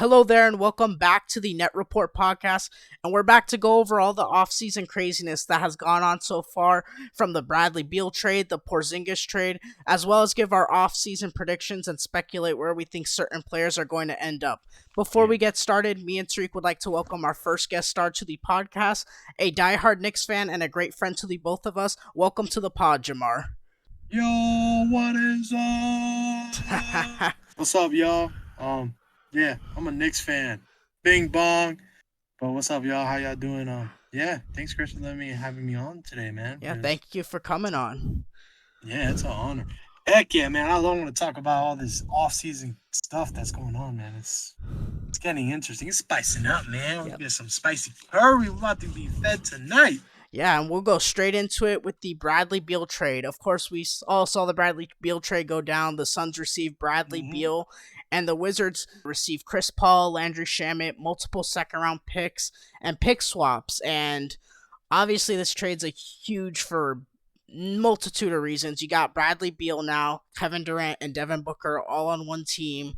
Hello there, and welcome back to the Net Report podcast. And we're back to go over all the offseason craziness that has gone on so far, from the Bradley Beal trade, the Porzingis trade, as well as give our offseason predictions and speculate where we think certain players are going to end up. Before we get started, me and Tarique would like to welcome our first guest star to the podcast, a diehard Knicks fan and a great friend to the both of us. Welcome to the pod, Jemar. Yo, what is up? What's up, y'all? Yeah, I'm a Knicks fan. Bing bong. But what's up, y'all? How y'all doing? Yeah, thanks, Chris, for having me on today, man. Yeah, thank you for coming on. Yeah, it's an honor. Heck yeah, man. I don't want to talk about all this off-season stuff that's going on, man. It's getting interesting. It's spicing up, man. We get some spicy curry. We're about to be fed tonight. Yeah, and we'll go straight into it with the Bradley Beal trade. Of course, we all saw the Bradley Beal trade go down. The Suns received Bradley Beal, and the Wizards received Chris Paul, Landry Shamet, multiple second-round picks, and pick swaps. And obviously, this trade's a huge for multitude of reasons. You got Bradley Beal now, Kevin Durant, and Devin Booker all on one team.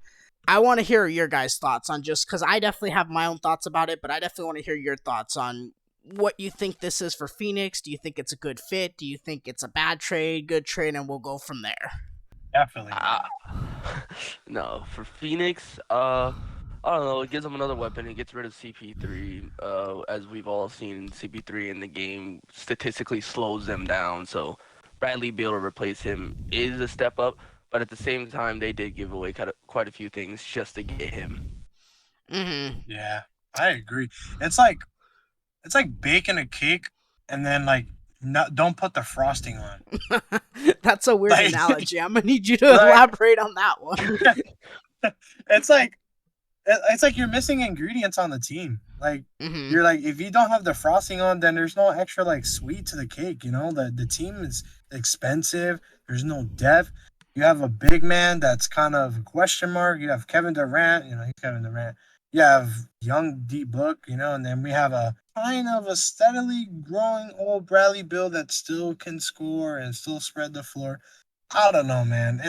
I want to hear your guys' thoughts on, just because I definitely have my own thoughts about it, but I definitely want to hear your thoughts on what you think this is for Phoenix. Do you think it's a good fit? Do you think it's a bad trade, good trade, and we'll go from there? Definitely. No, for Phoenix, I don't know. It gives them another weapon. It gets rid of CP3. As we've all seen, CP3 in the game statistically slows them down. So Bradley Beal to replace him is a step up. But at the same time, they did give away quite a few things just to get him. Mm-hmm. Yeah, I agree. It's like baking a cake and then don't put the frosting on. That's a weird analogy. I'm gonna need you to elaborate on that one. It's like you're missing ingredients on the team. You're like, if you don't have the frosting on, then there's no extra sweet to the cake. You know, the team is expensive. There's no depth. You have a big man that's kind of a question mark. You have Kevin Durant. You know, he's Kevin Durant. You have young D Book. You know, and then we have a kind of a steadily growing old Bradley Beal that still can score and still spread the floor. I don't know, man.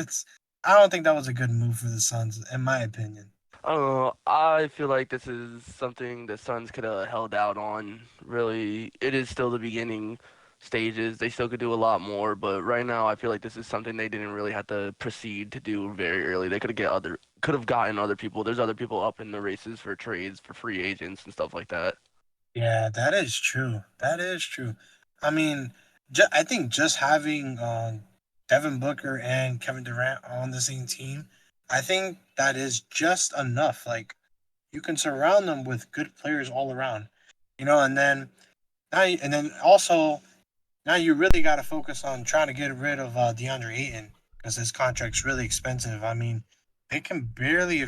I don't think that was a good move for the Suns, in my opinion. I don't know. I feel like this is something the Suns could have held out on. Really, it is still the beginning stages. They still could do a lot more, but right now I feel like this is something they didn't really have to proceed to do very early. They could have gotten other people. There's other people up in the races for trades, for free agents and stuff like that. Yeah, that is true. That is true. I mean, I think just having Devin Booker and Kevin Durant on the same team, I think that is just enough. Like, you can surround them with good players all around, you know. And then also now you really got to focus on trying to get rid of DeAndre Ayton because his contract's really expensive. I mean, they can barely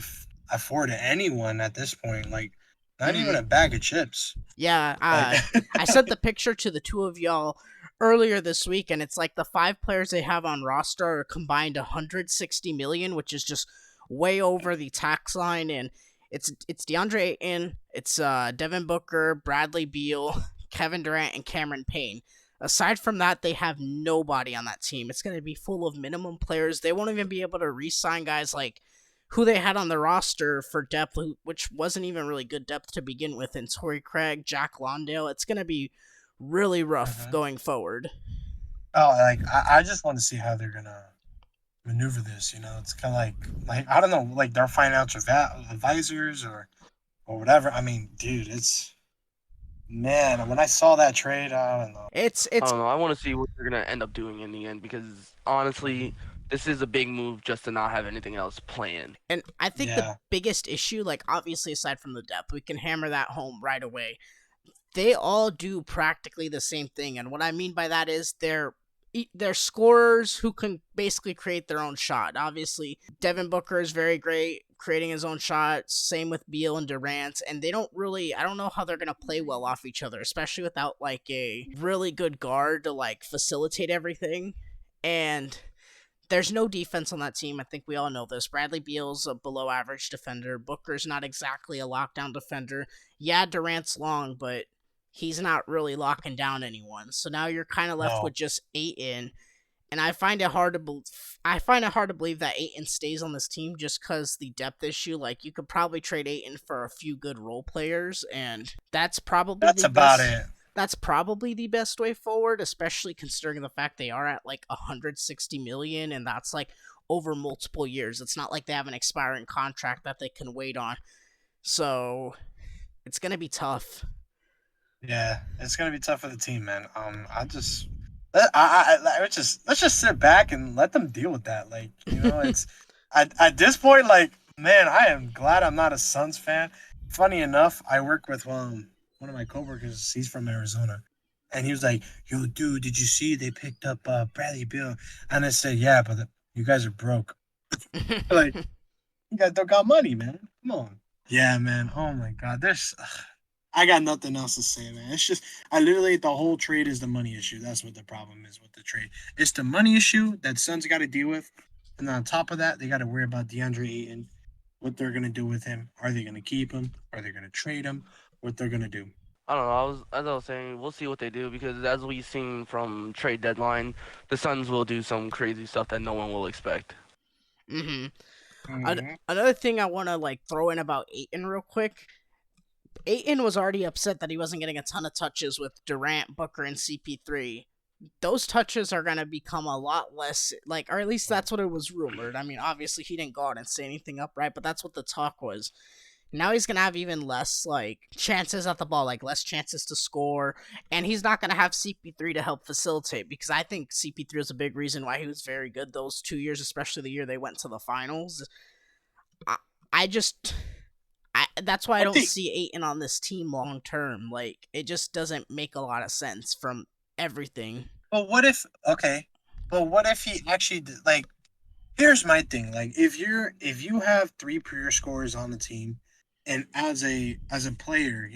afford anyone at this point. Like, not even a bag of chips. Yeah, I sent the picture to the two of y'all earlier this week, and it's like the 5 players they have on roster are combined $160 million, which is just way over the tax line. And it's DeAndre Ayton, it's Devin Booker, Bradley Beal, Kevin Durant, and Cameron Payne. Aside from that, they have nobody on that team. It's going to be full of minimum players. They won't even be able to re-sign guys like who they had on the roster for depth, which wasn't even really good depth to begin with, and Torrey Craig, Jack Londale. It's going to be really rough going forward. Oh, I just want to see how they're going to maneuver this, you know. It's kind of like I don't know, like their financial advisors or whatever. I mean, dude, man, when I saw that trade, I don't know. I don't know. I want to see what they're going to end up doing in the end because, honestly, this is a big move just to not have anything else planned. And I think the biggest issue, like, obviously, aside from the depth, we can hammer that home right away. They all do practically the same thing. And what I mean by that is they're scorers who can basically create their own shot. Obviously, Devin Booker is very great creating his own shot. Same with Beal and Durant. And they don't really, I don't know how they're going to play well off each other, especially without, like, a really good guard to, like, facilitate everything. And there's no defense on that team. I think we all know this. Bradley Beal's a below average defender. Booker's not exactly a lockdown defender. Yeah, Durant's long, but he's not really locking down anyone. So now you're kind of left with just Ayton. And I find it hard to believe that Aiton stays on this team just because the depth issue. Like you could probably trade Aiton for a few good role players, and that's probably That's the about best. it. That's probably the best way forward, especially considering the fact they are at like 160 million, and that's like over multiple years. It's not like they have an expiring contract that they can wait on. So it's gonna be tough. Yeah, it's gonna be tough for the team, man. Let's just sit back and let them deal with that. Like, it's at this point, like, man, I am glad I'm not a Suns fan. Funny enough, I work with one of my coworkers. He's from Arizona, and he was like, "Yo, dude, did you see they picked up Bradley Beal?" And I said, "Yeah, but you guys are broke. Like, you guys don't got money, man. Come on." Yeah, man. Oh my God, I got nothing else to say, man. It's just the whole trade is the money issue. That's what the problem is with the trade. It's the money issue that Suns got to deal with, and on top of that, they got to worry about DeAndre Ayton, what they're gonna do with him. Are they gonna keep him? Are they gonna trade him? What they're gonna do? I don't know. As I was saying, we'll see what they do because as we've seen from trade deadline, the Suns will do some crazy stuff that no one will expect. Mm-hmm. Mm-hmm. Another thing I want to like throw in about Aiton real quick. Aiton was already upset that he wasn't getting a ton of touches with Durant, Booker, and CP3. Those touches are gonna become a lot less, like, or at least that's what it was rumored. I mean, obviously he didn't go out and say anything upright, but that's what the talk was. Now he's gonna have even less like chances at the ball, like less chances to score, and he's not gonna have CP3 to help facilitate because I think CP3 is a big reason why he was very good those 2 years, especially the year they went to the finals. I, I just that's why I I don't think. see Aiton on this team long term. Like it just doesn't make a lot of sense from everything. But what if? Okay. But what if he actually like? Here's my thing. Like, if you have three pure scorers on the team, and as a player,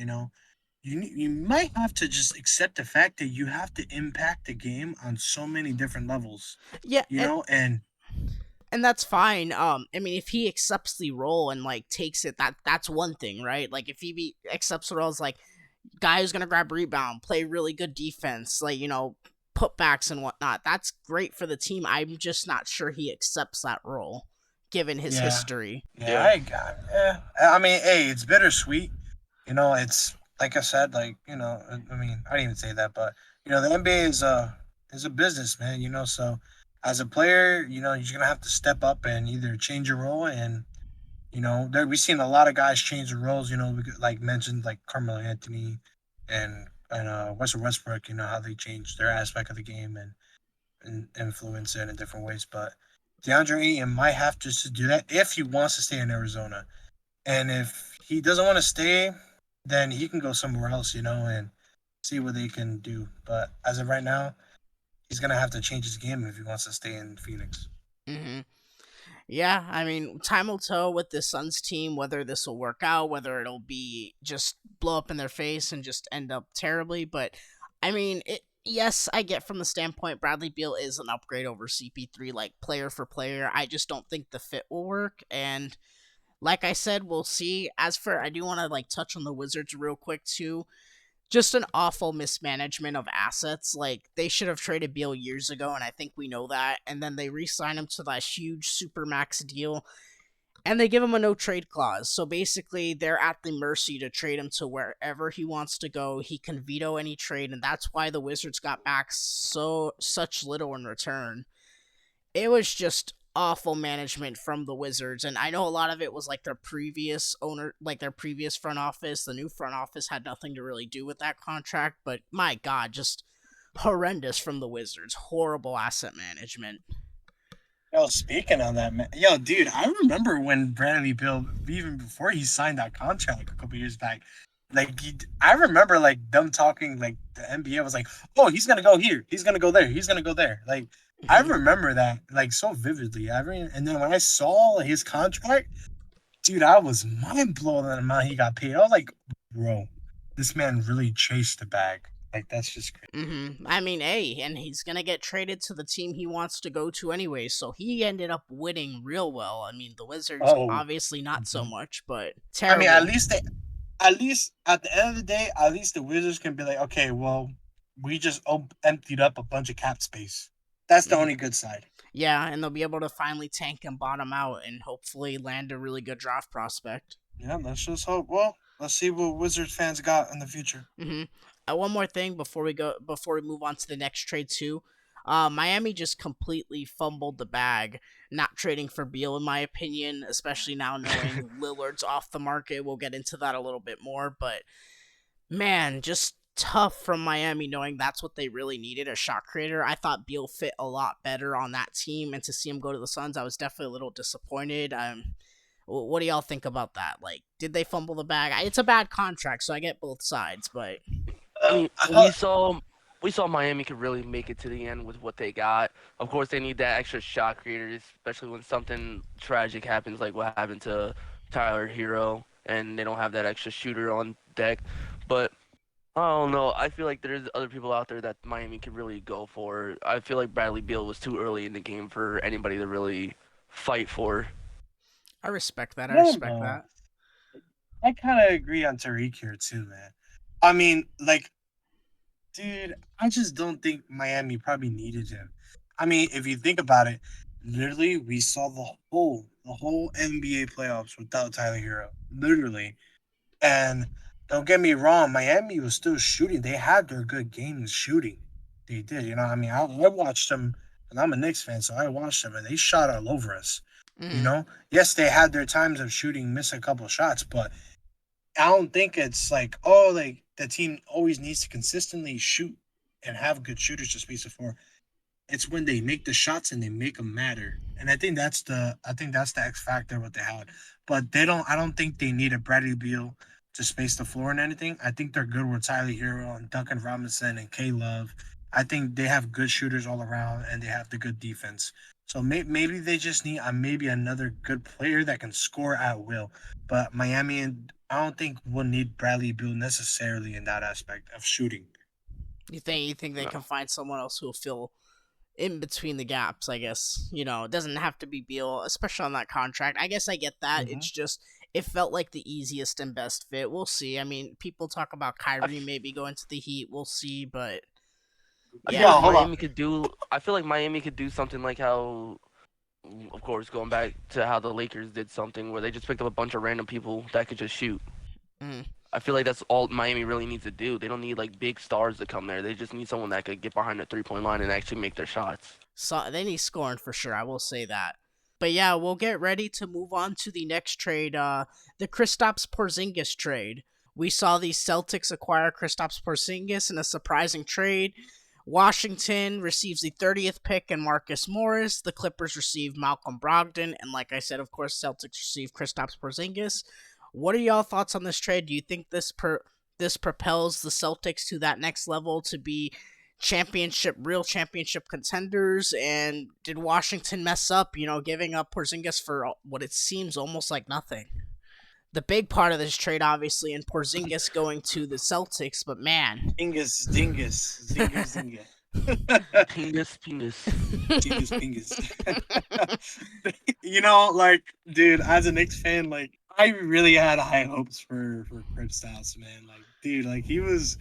you might have to just accept the fact that you have to impact the game on so many different levels. Yeah, And and that's fine. I mean, if he accepts the role and like takes it, that's one thing, right? Like if accepts the role as like guy who's gonna grab rebound, play really good defense, like putbacks and whatnot. That's great for the team. I'm just not sure he accepts that role, given his yeah, history. yeah, Yeah. I mean, hey, it's bittersweet. It's like I said, like I mean, I didn't even say that, but the NBA is a business, man. So as a player, you're gonna have to step up and either change your role and we've seen a lot of guys change their roles. We could, like mentioned, like Carmelo Anthony and Russell Westbrook. How they changed their aspect of the game and influence it in different ways. But DeAndre Ayton might have to do that if he wants to stay in Arizona. And if he doesn't want to stay, then he can go somewhere else, and see what they can do. But as of right now, he's gonna have to change his game if he wants to stay in Phoenix. Mm-hmm. Yeah, I mean, time will tell with the Suns team whether this will work out, whether it'll be just blow up in their face and just end up terribly. But I mean, yes, I get from the standpoint Bradley Beal is an upgrade over CP3, like player for player. I just don't think the fit will work. And like I said, we'll see. As for, I do want to like touch on the Wizards real quick too. Just an awful mismanagement of assets. Like they should have traded Beal years ago, and I think we know that. And then they re-sign him to that huge super max deal, and they give him a no trade clause. So basically, they're at the mercy to trade him to wherever he wants to go. He can veto any trade, and that's why the Wizards got back such little in return. It was just awful management from the Wizards, and I know a lot of it was like their previous owner, like their previous front office. The new front office had nothing to really do with that contract, but my God, just horrendous from the Wizards. Horrible asset management. Yo, speaking on that, man, dude, I remember when Bradley Beal, even before he signed that contract like a couple years back, like I remember like them talking like the NBA was like, oh, he's gonna go here, he's gonna go there, he's gonna go there. Like I remember that like so vividly. And then when I saw his contract, dude, I was mind blown at the amount he got paid. I was like, bro, this man really chased the bag. Like that's just crazy. I mean, hey, and he's gonna get traded to the team he wants to go to anyway, so he ended up winning real well. I mean, the Wizards Oh, obviously not so much, but I mean, terrible. at least at the end of the day, at least the Wizards can be like, okay, well, we just emptied up a bunch of cap space. That's the Mhm. only good side. Yeah, and they'll be able to finally tank and bottom out and hopefully land a really good draft prospect. Yeah, let's just hope. Well, let's see what Wizards fans got in the future. hmm one more thing before we move on to the next trade too. Miami just completely fumbled the bag, not trading for Beal, in my opinion. Especially now knowing Lillard's off the market. We'll get into that a little bit more, but man, just tough from Miami knowing that's what they really needed, a shot creator. I thought Beal fit a lot better on that team, and to see him go to the Suns, I was definitely a little disappointed. What do y'all think about that? Like, did they fumble the bag? It's a bad contract, so I get both sides, but I mean, Uh, we saw Miami could really make it to the end with what they got. Of course, they need that extra shot creator, especially when something tragic happens, like what happened to Tyler Hero, and they don't have that extra shooter on deck. But I don't know. I feel like there's other people out there that Miami could really go for. I feel like Bradley Beal was too early in the game for anybody to really fight for. I respect that. I I don't respect know. that. I kind of agree on Tariq here too, man. I mean, like, dude, I just don't think Miami probably needed him. I mean, if you think about it, literally, we saw the whole NBA playoffs without Tyler Hero, literally. And don't get me wrong, Miami was still shooting. They had their good games shooting. They did, you know. I mean, I watched them, and I'm a Knicks fan, so I watched them, and they shot all over us. You hmm know, yes, they had their times of shooting, miss a couple shots, but I don't think it's like, oh, like the team always needs to consistently shoot and have good shooters to space the floor. It's when they make the shots and they make them matter. And I think that's the X factor what they had. But they don't. I don't think they need a Bradley Beal to space the floor and anything. I think they're good with Tyler Hero and Duncan Robinson and K Love. I think they have good shooters all around and they have the good defense. So maybe they just need maybe another good player that can score at will. But Miami and I don't think will need Bradley Beal necessarily in that aspect of shooting. You think they No. can find someone else who'll fill in between the gaps, I guess. It doesn't have to be Beal, especially on that contract. I guess I get that. Mm-hmm. It's just it felt like the easiest and best fit. We'll see. I mean, people talk about I, Kyrie f- maybe going to the Heat. We'll see, but I feel yeah, like Yo, hold on. Miami could do. I feel like Miami could do something like how, of course, going back to how the Lakers did something where they just picked up a bunch of random people that could just shoot. mm, I feel like that's all Miami really needs to do. They don't need like big stars to come there. They just need someone that could get behind the 3 point line and actually make their shots. so they need scoring for sure. I will say that. But yeah, we'll get ready to move on to the next trade, the Kristaps Porzingis trade. We saw the Celtics acquire Kristaps Porzingis in a surprising trade. Washington receives the 30th pick and Marcus Morris. The Clippers receive Malcolm Brogdon, and like I said, of course, Celtics receive Kristaps Porzingis. What are y'all thoughts on this trade? Do you think this propels the Celtics to that next level to be real championship contenders? And did Washington mess up, giving up Porzingis for what it seems almost like nothing? The big part of this trade, obviously, in Porzingis going to the Celtics, but man. Dingus, dingus, zinger, zinger. Pingus, pingus. Dingus, pingus. Like, dude, as a Knicks fan, like, I really had high hopes for Kristaps, man. Like, dude, like he was.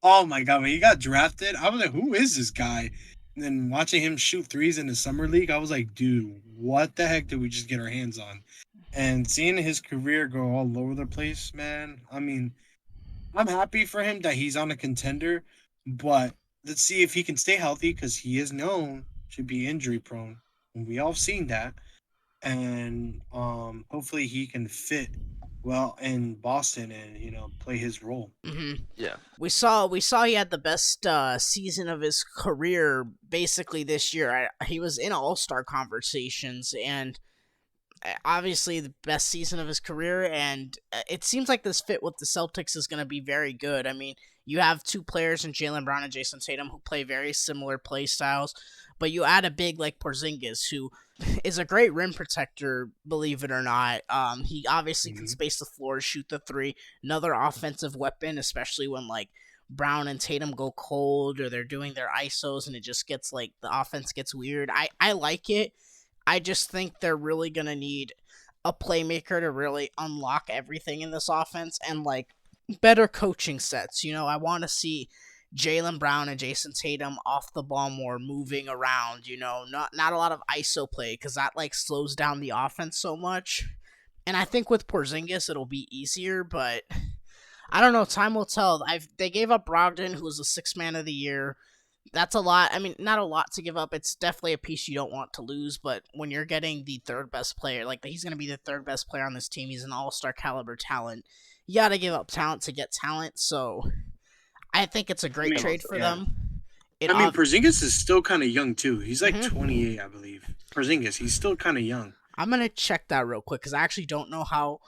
Oh my god, when he got drafted, I was like, who is this guy? And then watching him shoot threes in the summer league, I was like, dude, what the heck did we just get our hands on? And seeing his career go all over the place, man. I mean, I'm happy for him that he's on a contender, but let's see if he can stay healthy because he is known to be injury prone. And we all seen that. And hopefully he can fit well in Boston and play his role. hmm Yeah. we saw he had the best season of his career basically this year. He was in All-Star conversations, and obviously the best season of his career, and it seems like this fit with the Celtics is going to be very good. I mean, you have two players in Jalen Brown and Jason Tatum who play very similar play styles, but you add a big like Porzingis who is a great rim protector, believe it or not. He obviously can Mhm. space the floor, shoot the three, another offensive weapon, especially when like Brown and Tatum go cold or they're doing their ISOs and it just gets like the offense gets weird. I like it. I just think they're really going to need a playmaker to really unlock everything in this offense and like better coaching sets. I want to see Jaylen Brown and Jason Tatum off the ball more, moving around. Not a lot of ISO play because that like slows down the offense so much. And I think with Porzingis it'll be easier, but I don't know. Time will tell. They gave up Brogdon, who was the sixth man of the year. That's a lot. I mean, not a lot to give up. It's definitely a piece you don't want to lose. But when you're getting the third best player, like he's going to be the third best player on this team, he's an all-star caliber talent. You got to give up talent to get talent. So I think it's a great trade for them. Porzingis is still kind of young too. He's like 28, I believe. Porzingis, he's still kind of young. I'm gonna check that real quick because I actually don't know how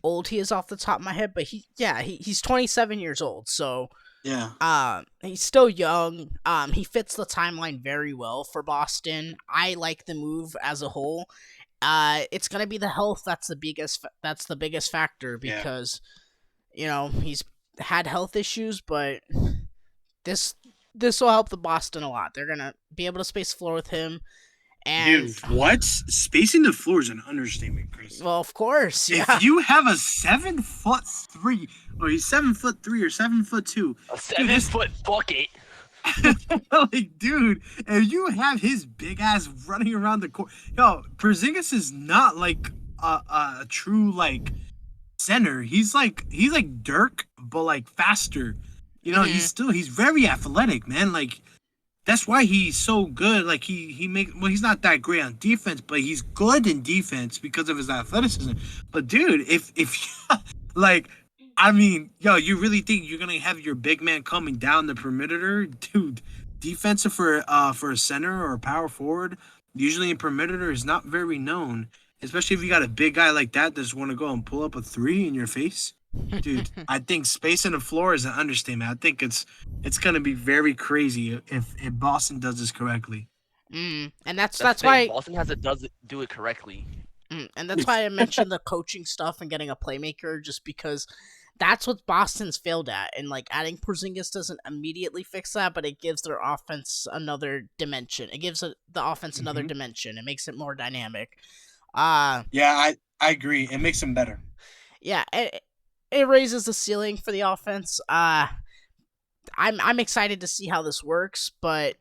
old he is off the top of my head, but he's 27 years old. So yeah, he's still young. He fits the timeline very well for Boston. I like the move as a whole. It's gonna be the health that's the biggest factor because he's had health issues, but this will help the Boston a lot. They're gonna be able to space the floor with him. And dude, what? Spacing the floor is an understatement, Chris. Well, of course, yeah. If you have a 7'3", or he's 7'3" or 7'2", a 7-foot bucket. like, dude, if you have his big ass running around the court, Porzingis is not like a true like center. He's like Dirk, but like faster. He's very athletic, man. Like. That's why he's so good. Like he's not that great on defense, but he's good in defense because of his athleticism. But dude, if you really think you're gonna have your big man coming down the perimeter, dude? Defensive for a center or a power forward, usually in perimeter is not very known, especially if you got a big guy like that that's want to go and pull up a three in your face. Dude, I think spacing the floor is an understatement. I think it's gonna be very crazy if Boston does this correctly. And that's why Boston do it correctly. And that's why I mentioned the coaching stuff and getting a playmaker, just because that's what Boston's failed at. And like adding Porzingis doesn't immediately fix that, but it gives their offense another dimension. It gives the offense another dimension. It makes it more dynamic. Yeah, I agree. It makes them better. Yeah. It raises the ceiling for the offense. I'm excited to see how this works, but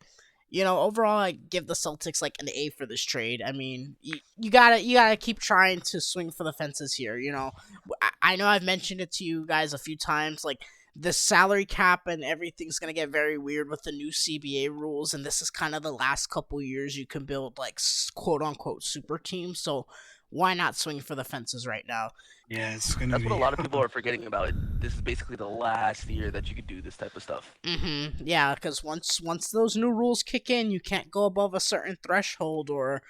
overall, I give the Celtics like an A for this trade. I mean, you gotta keep trying to swing for the fences here. I know I've mentioned it to you guys a few times. Like the salary cap and everything's gonna get very weird with the new CBA rules, and this is kind of the last couple years you can build like quote unquote super teams. So why not swing for the fences right now? Yeah, that's what a lot of people are forgetting about. This is basically the last year that you could do this type of stuff. Yeah, because once those new rules kick in, you can't go above a certain threshold, or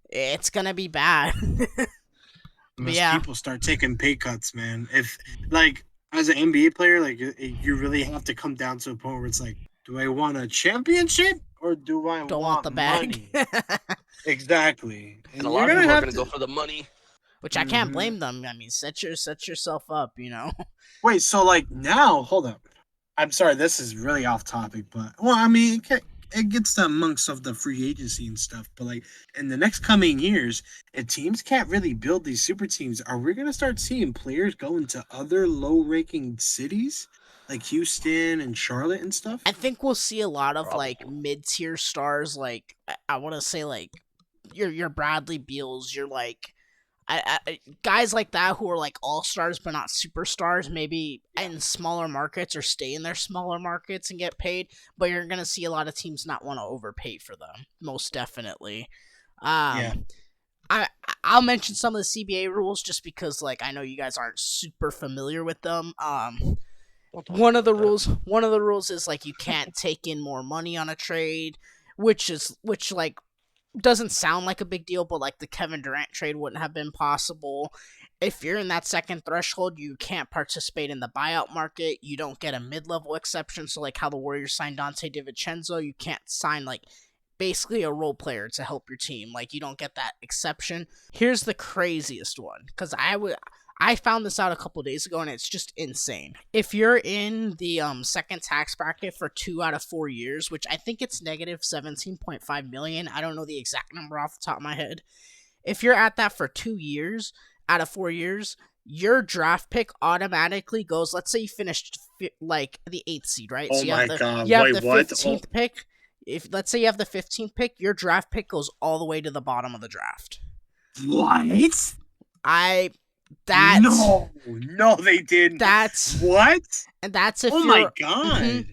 it's gonna be bad. People start taking pay cuts, man. If like as an NBA player, like you really have to come down to a point where it's like, do I want a championship or do I want the bag? Money? Exactly. And a lot of people are gonna go for the money. Which I can't blame them. I mean, set yourself up, Wait, so like now, hold up. I'm sorry, this is really off topic, but I mean, it gets the amongst of the free agency and stuff. But like in the next coming years, if teams can't really build these super teams, are we gonna start seeing players go into other low-ranking cities like Houston and Charlotte and stuff? I think we'll see a lot of like mid-tier stars, like I want to say like your Bradley Beals, your like. Guys like that who are like all-stars but not superstars, maybe in smaller markets or stay in their smaller markets and get paid, but you're going to see a lot of teams not want to overpay for them, most definitely. I'll mention some of the CBA rules just because like I know you guys aren't super familiar with them. One of the rules is like you can't take in more money on a trade, which like doesn't sound like a big deal, but like the Kevin Durant trade wouldn't have been possible. If you're in that second threshold, you can't participate in the buyout market. You don't get a mid-level exception. So like how the Warriors signed Dante DiVincenzo, you can't sign like basically a role player to help your team. Like you don't get that exception. Here's the craziest one, because I found this out a couple days ago, and it's just insane. If you're in the second tax bracket for 2 out of 4 years, which I think it's negative 17.5 million. I don't know the exact number off the top of my head. If you're at that for 2 years out of 4 years, your draft pick automatically goes. Let's say you finished like the 8th seed, right? Oh So my god! you have Wait, the what? Oh, 15th pick. If let's say you have the 15th pick, your draft pick goes all the way to the bottom of the draft. what? I that No, they didn't. that's What? and that's if Oh my you're god!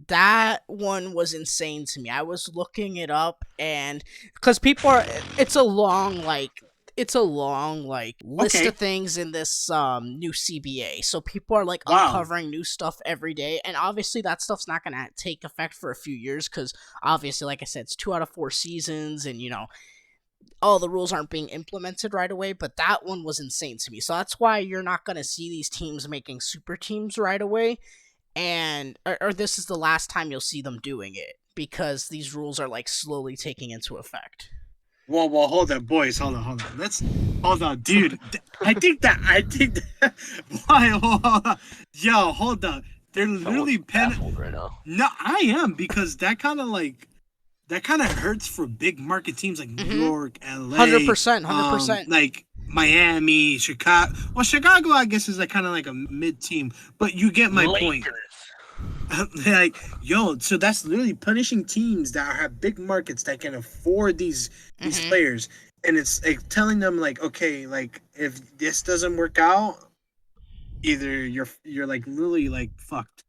that one was insane to me. I was looking it up, and because people are, it's a long list Okay. of things in this new CBA. So people are like Wow. uncovering new stuff every day, and obviously that stuff's not gonna take effect for a few years because obviously, like I said, it's 2 out of 4 seasons, and all the rules aren't being implemented right away. But that one was insane to me. So that's why you're not gonna see these teams making super teams right away, and or this is the last time you'll see them doing it because these rules are like slowly taking into effect. Well, hold on, boys. Hold on. Hold on, dude. I think that. Why? Hold on. Yo, hold on. They're literally Someone's baffled right now. No, I am because that kind of hurts for big market teams like New York, LA, 100%. like Miami, Chicago. Well, Chicago, I guess, is like kind of like a mid team, but you get my point. Like, yo, so that's literally punishing teams that have big markets that can afford these players, and it's like telling them like, okay, like if this doesn't work out, either you're like literally like fucked,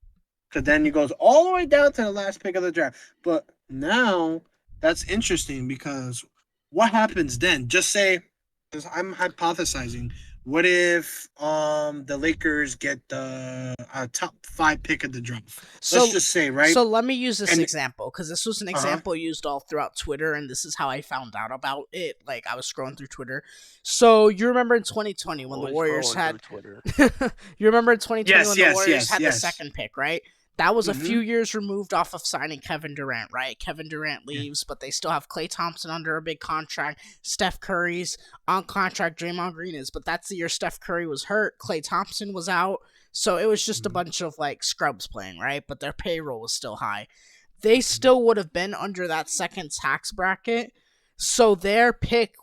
because then it goes all the way down to the last pick of the draft. But now that's interesting because what happens then? Just say, because I'm hypothesizing. What if the Lakers get the top 5 pick of the draft? Let's just say, right? So let me use this And- example because this was an example used all throughout Twitter, and this is how I found out about it. Like I was scrolling through Twitter. So you remember in 2020 when the Warriors had Twitter. you remember in 2020 when the Warriors had the yes. second pick, right? That was a few years removed off of signing Kevin Durant, right? Kevin Durant leaves, but they still have Klay Thompson under a big contract. Steph Curry's on contract. Draymond Green is, but that's the year Steph Curry was hurt. Klay Thompson was out. So it was just a bunch of like scrubs playing, right? But their payroll was still high. They still would have been under that second tax bracket. So their pick,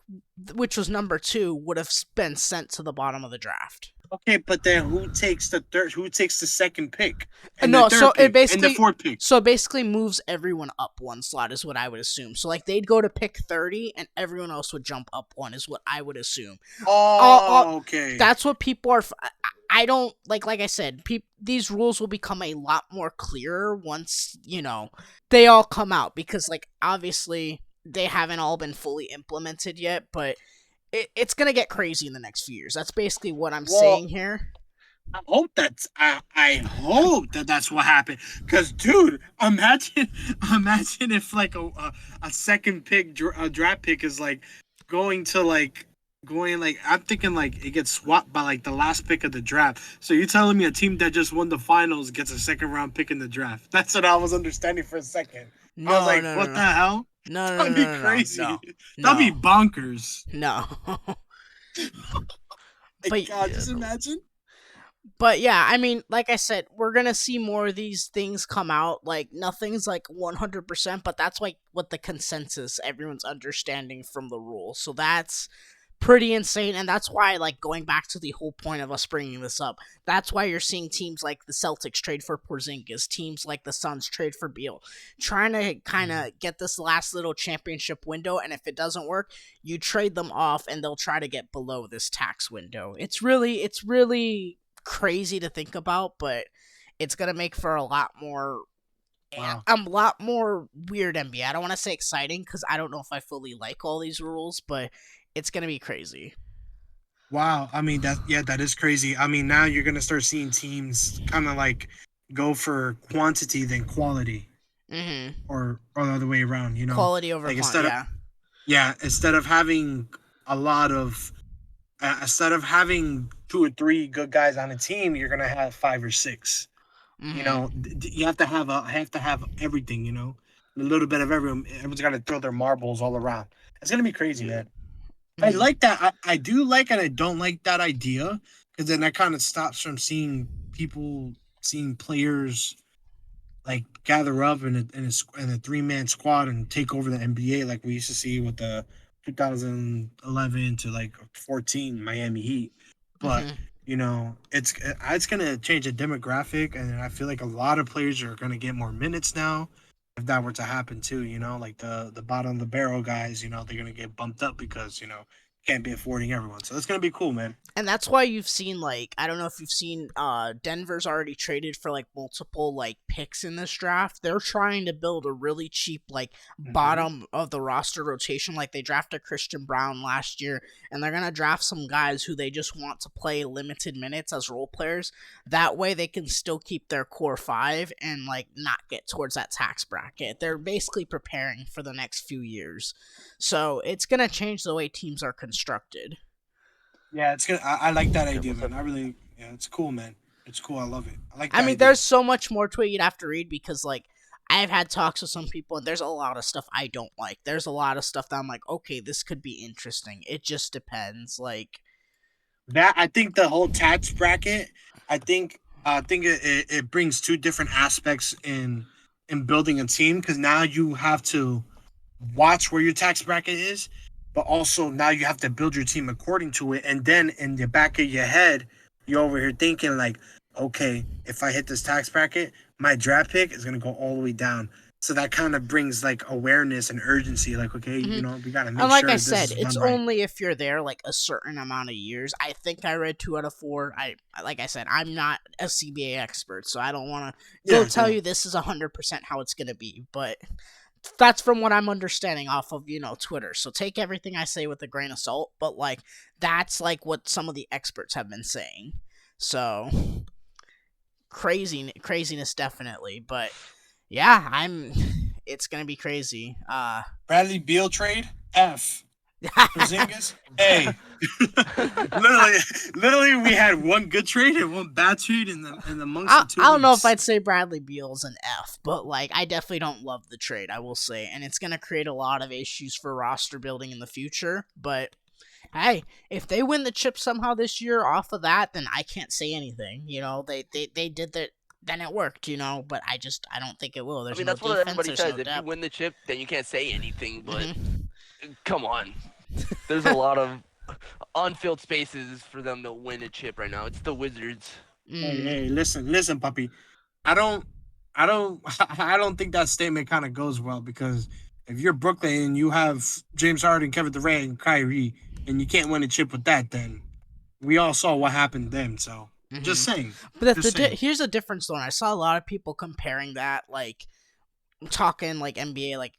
which was number 2, would have been sent to the bottom of the draft. Okay, but then who takes the third? Who takes the second pick? No, so it basically and the 4th pick. So it basically moves everyone up one slot is what I would assume. So like they'd go to pick 30 and everyone else would jump up one is what I would assume. Okay. That's what people are. I don't like I said. These rules will become a lot more clearer once they all come out because like obviously they haven't all been fully implemented yet, but. It's gonna get crazy in the next few years. That's basically what I'm saying here. I hope I hope that's what happened. Cause, dude, imagine if like a second pick, a draft pick is like going I'm thinking like it gets swapped by like the last pick of the draft. So you're telling me a team that just won the finals gets a second round pick in the draft? That's what I was understanding for a second. I was like, what the hell? No, That'd be crazy. No. That'd be bonkers. No. But God, just imagine. But yeah, I mean, like I said, we're gonna see more of these things come out. Like nothing's like 100%, but that's like what the consensus everyone's understanding from the rules. So that's pretty insane, and that's why, like, going back to the whole point of us bringing this up, that's why you're seeing teams like the Celtics trade for Porzingis, teams like the Suns trade for Beal, trying to kind of get this last little championship window, and if it doesn't work, you trade them off, and they'll try to get below this tax window. It's really crazy to think about, but it's gonna make for a lot more weird NBA. I don't want to say exciting because I don't know if I fully like all these rules, but it's gonna be crazy. Wow, I mean that is crazy. I mean, now you're gonna start seeing teams kind of like go for quantity than quality, or the other way around. Quality over quantity. Instead of having a lot of, instead of having 2 or 3 good guys on a team, you're gonna have 5 or 6. You have to have everything. A little bit of everyone. Everyone's got to throw their marbles all around. It's gonna be crazy, man. I like that. I do like and I don't like that idea because then that kind of stops from seeing players like gather up in a 3-man squad and take over the NBA like we used to see with the 2011 to like 14 Miami Heat. But It's gonna change the demographic, and I feel like a lot of players are gonna get more minutes now. If that were to happen too, like the bottom of the barrel guys, they're gonna get bumped up because can't be affording everyone. So it's gonna be cool, man. And that's why you've seen, like, I don't know if you've seen, Denver's already traded for like multiple like picks in this draft. They're trying to build a really cheap like Hmm. bottom of the roster rotation. Like they drafted Christian Brown last year, and they're gonna draft some guys who they just want to play limited minutes as role players. That way they can still keep their core five and like not get towards that tax bracket. They're basically preparing for the next few years. So it's gonna change the way teams are constructed. Yeah, it's good. I like that Yeah, idea, most man. definitely. Yeah, it's cool, man. It's cool. I love it. I like I the mean, idea. there's so much more to it you'd have to read because, like, I've had talks with some people, and there's a lot of stuff I don't like. There's a lot of stuff that I'm like, okay, this could be interesting. It just depends. Like, That I think the whole tax bracket, I think it brings two different aspects in building a team because now you have to watch where your tax bracket is, but also now you have to build your team according to it. And then in the back of your head, you're over here thinking like, okay, if I hit this tax bracket, my draft pick is gonna go all the way down. So that kind of brings like awareness and urgency. Like, okay, mhm. we gotta And make like I sure this said, is it's done right. only if you're there like a certain amount of years. I think I read 2 out of 4. Like I said, I'm not a CBA expert, so I don't want to go Yeah, tell yeah. you this is 100% how it's gonna be. But that's from what I'm understanding off of Twitter. So take everything I say with a grain of salt. But like that's like what some of the experts have been saying. So craziness definitely, but yeah, I'm it's gonna be crazy. Bradley Beal trade F. Porzingis A. literally, literally, we had one good trade and one bad trade in amongst the two I don't know if leagues. I'd say Bradley Beal's an F, but like I definitely don't love the trade, I will say, and it's gonna create a lot of issues for roster building in the future. But hey, if they win the chip somehow this year off of that, then I can't say anything. They did that, then it worked. But I don't think it will. I There's mean, no that's what defense. everybody There's says. no If you depth. win the chip, then you can't say anything. But Hmm. come on, there's a lot of on-field spaces for them to win a chip right now. It's the Wizards. Hey, hey, Mm. listen, puppy. I don't, I don't, I don't think that statement kind of goes well because if you're Brooklyn and you have James Harden, Kevin Durant, and Kyrie, and you can't win a chip with that, then we all saw what happened then. So just Hmm. saying, But just saying. here's a difference though. And I saw a lot of people comparing that, like talking like NBA, like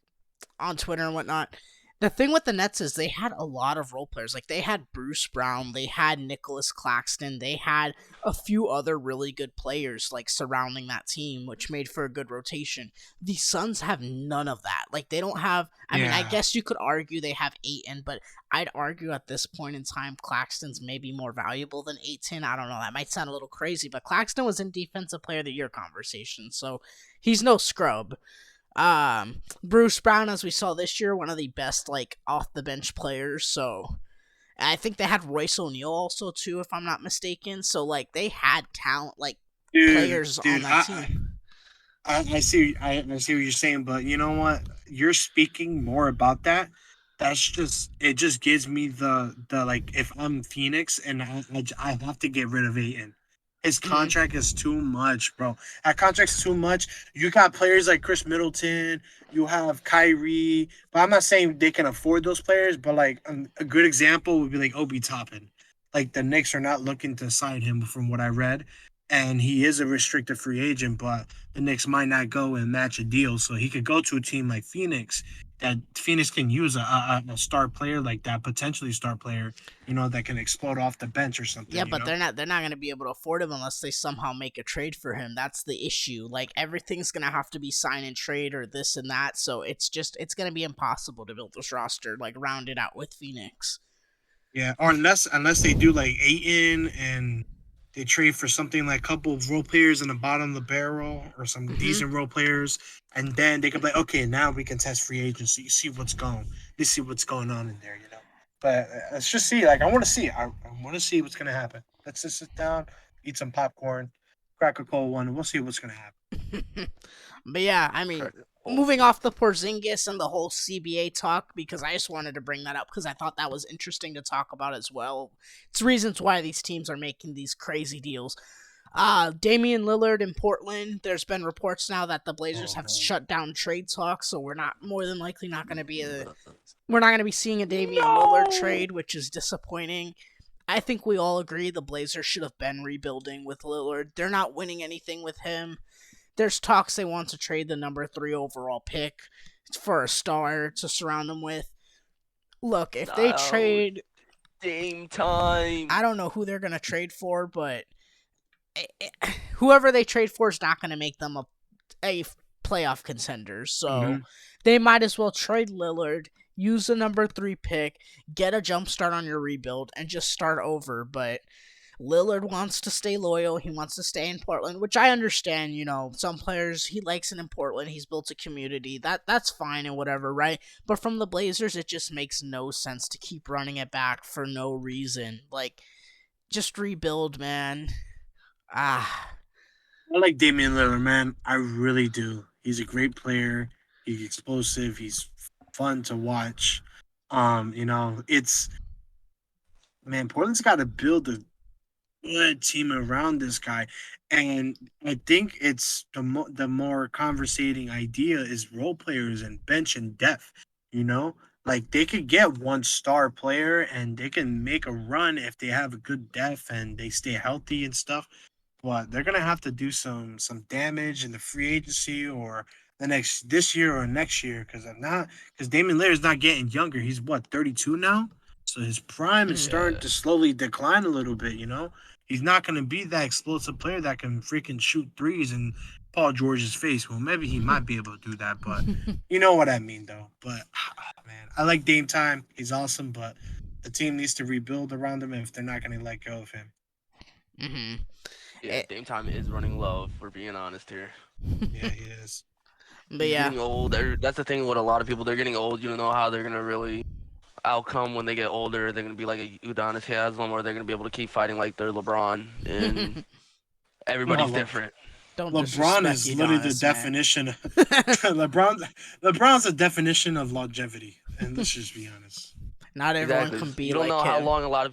on Twitter and whatnot. The thing with the Nets is they had a lot of role players. Like they had Bruce Brown, they had Nicholas Claxton, they had a few other really good players like surrounding that team, which made for a good rotation. The Suns have none of that. Like they don't have. I mean, I Yeah, guess you could argue they have Aiton, but I'd argue at this point in time Claxton's maybe more valuable than Aiton. I don't know. That might sound a little crazy, but Claxton was in Defensive Player of the Year conversation, so he's no scrub. Bruce Brown, as we saw this year, one of the best like off the bench players. So I think they had Royce O'Neal also too, if I'm not mistaken. So like they had talent, like players on dude. that team. I see what you're saying, but you know what? You're speaking more about that. That's just it. Just gives me the like if I'm Phoenix and I have to get rid of Aiton. His Hmm. contract is too much, bro. That contract's too much. You got players like Chris Middleton. You have Kyrie, but I'm not saying they can afford those players. But like a good example would be like Obi Toppin. Like the Knicks are not looking to sign him, from what I read, and he is a restricted free agent, but the Knicks might not go and match a deal. So he could go to a team like Phoenix that Phoenix can use a star player like that, potentially star player, that can explode off the bench or Yeah, something. but they're not gonna be able to afford him unless they somehow make a trade for him. That's the issue. Like everything's gonna have to be sign and trade or this and that. So it's gonna be impossible to build this roster like round it out with Phoenix. Yeah, or unless they do like Aiton and they trade for something like a couple of role players in the bottom of the barrel or some Hmm. decent role players, and then they could be like, okay, now we can test free agency, see let's see what's going on in there. But let's just see. Like, I want to see. I want to see what's gonna happen. Let's just sit down, eat some popcorn, crack a cold one, and we'll see what's gonna happen. But yeah, I mean, Correct. moving off the Porzingis and the whole CBA talk, because I just wanted to bring that up because I thought that was interesting to talk about as well. It's reasons why these teams are making these crazy deals. Damian Lillard in Portland. There's been reports now that the Blazers have shut down trade talks, so we're not more than likely not going to be seeing a Damian Lillard trade, which is disappointing. I think we all agree the Blazers should have been rebuilding with Lillard. They're not winning anything with him. There's talks they want to trade the number 3 overall pick for a star to surround him with. Look, if they trade Dame time, I don't know who they're going to trade for, but whoever they trade for is not going to make them a playoff contender. So they might as well trade Lillard, use the number 3 pick, get a jump start on your rebuild, and just start over. But Lillard wants to stay loyal. He wants to stay in Portland, which I understand. You know, some players, he likes it in Portland. He's built a community. That's fine and whatever, right? But from the Blazers, it just makes no sense to keep running it back for no reason. Like, just rebuild, man. I like Damian Lillard, man. I really do. He's a great player. He's explosive. He's fun to watch. It's Portland's got to build a good team around this guy, and I think it's the more conversating idea is role players and bench and depth. Like they could get one star player and they can make a run if they have a good depth and they stay healthy and stuff. But they're gonna have to do some damage in the free agency or this year or next year because Damian Lillard's not getting younger. He's 32 now, so his prime is starting to slowly decline a little bit. He's not gonna be that explosive player that can freaking shoot threes in Paul George's face. Well, maybe he might be able to do that, but you know what I mean, though. But man, I like Dame time. He's awesome, but the team needs to rebuild around him if they're not gonna let go of him. Mm-hmm. Yeah, Dame time is running low, if we're being honest here. Yeah, he is. But yeah, getting old. That's the thing with a lot of people. They're getting old. You don't know how they're gonna really outcome when they get older. They're gonna be like a Udonis Haslem, or they're gonna be able to keep fighting like they're LeBron, and everybody's different. LeBron is literally the definition. LeBron's the definition of longevity, and let's just be honest. Not everyone can be. You don't like know him. how long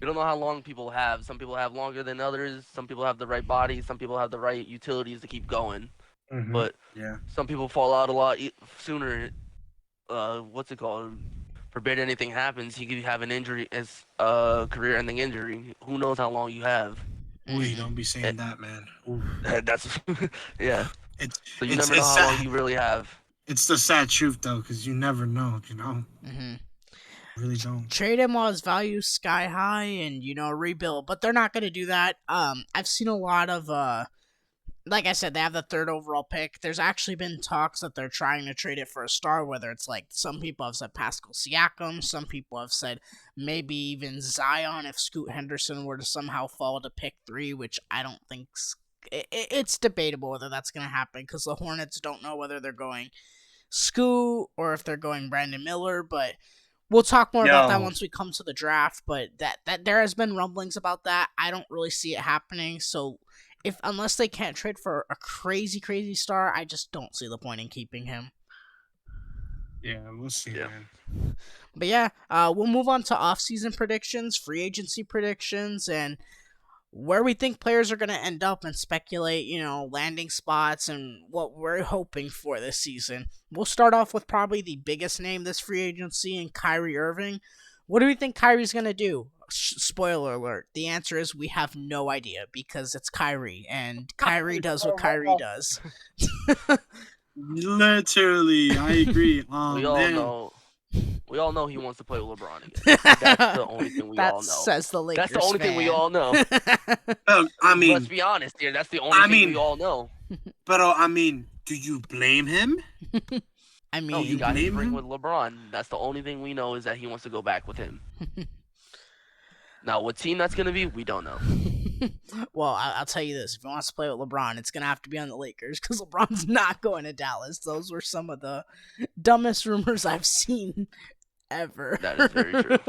you don't know how long people have. Some people have longer than others. Some people have the right body. Some people have the right utilities to keep going. Mm-hmm. But some people fall out a lot sooner. What's it called? Forbid anything happens, he could have an injury as a career-ending injury. Who knows how long you have? Ooh, don't be saying that, man. Ooh. That's yeah. So you never know how long you really have. It's the sad truth, though, because you never know. Mm-hmm. Really don't. Trade him while his value's sky high and, rebuild. But they're not going to do that. I've seen a lot of, like I said, they have the 3rd overall pick. There's actually been talks that they're trying to trade it for a star, whether it's like some people have said Pascal Siakam, some people have said maybe even Zion if Scoot Henderson were to somehow fall to pick 3, which I don't think it's debatable whether that's going to happen because the Hornets don't know whether they're going Scoot or if they're going Brandon Miller, but we'll talk more about that once we come to the draft. But that there has been rumblings about that. I don't really see it happening. So unless they can't trade for a crazy, crazy star, I just don't see the point in keeping him. Yeah, we'll see, man. But yeah, we'll move on to offseason predictions, free agency predictions, and where we think players are going to end up and speculate, landing spots and what we're hoping for this season. We'll start off with probably the biggest name this free agency in Kyrie Irving. What do we think Kyrie's going to do? Spoiler alert. The answer is we have no idea because it's Kyrie and Kyrie does what Kyrie does. Literally, I agree. We all know he wants to play with LeBron again. That's the only thing we all know. Says the Lakers. That's the only thing we all know. Let's be honest here. That's the only thing we all know. But do you blame him? No, you got to bring with LeBron. That's the only thing we know is that he wants to go back with him. Now, what team that's going to be, we don't know. Well, I'll tell you this. If he wants to play with LeBron, it's going to have to be on the Lakers because LeBron's not going to Dallas. Those were some of the dumbest rumors I've seen ever. That is very true.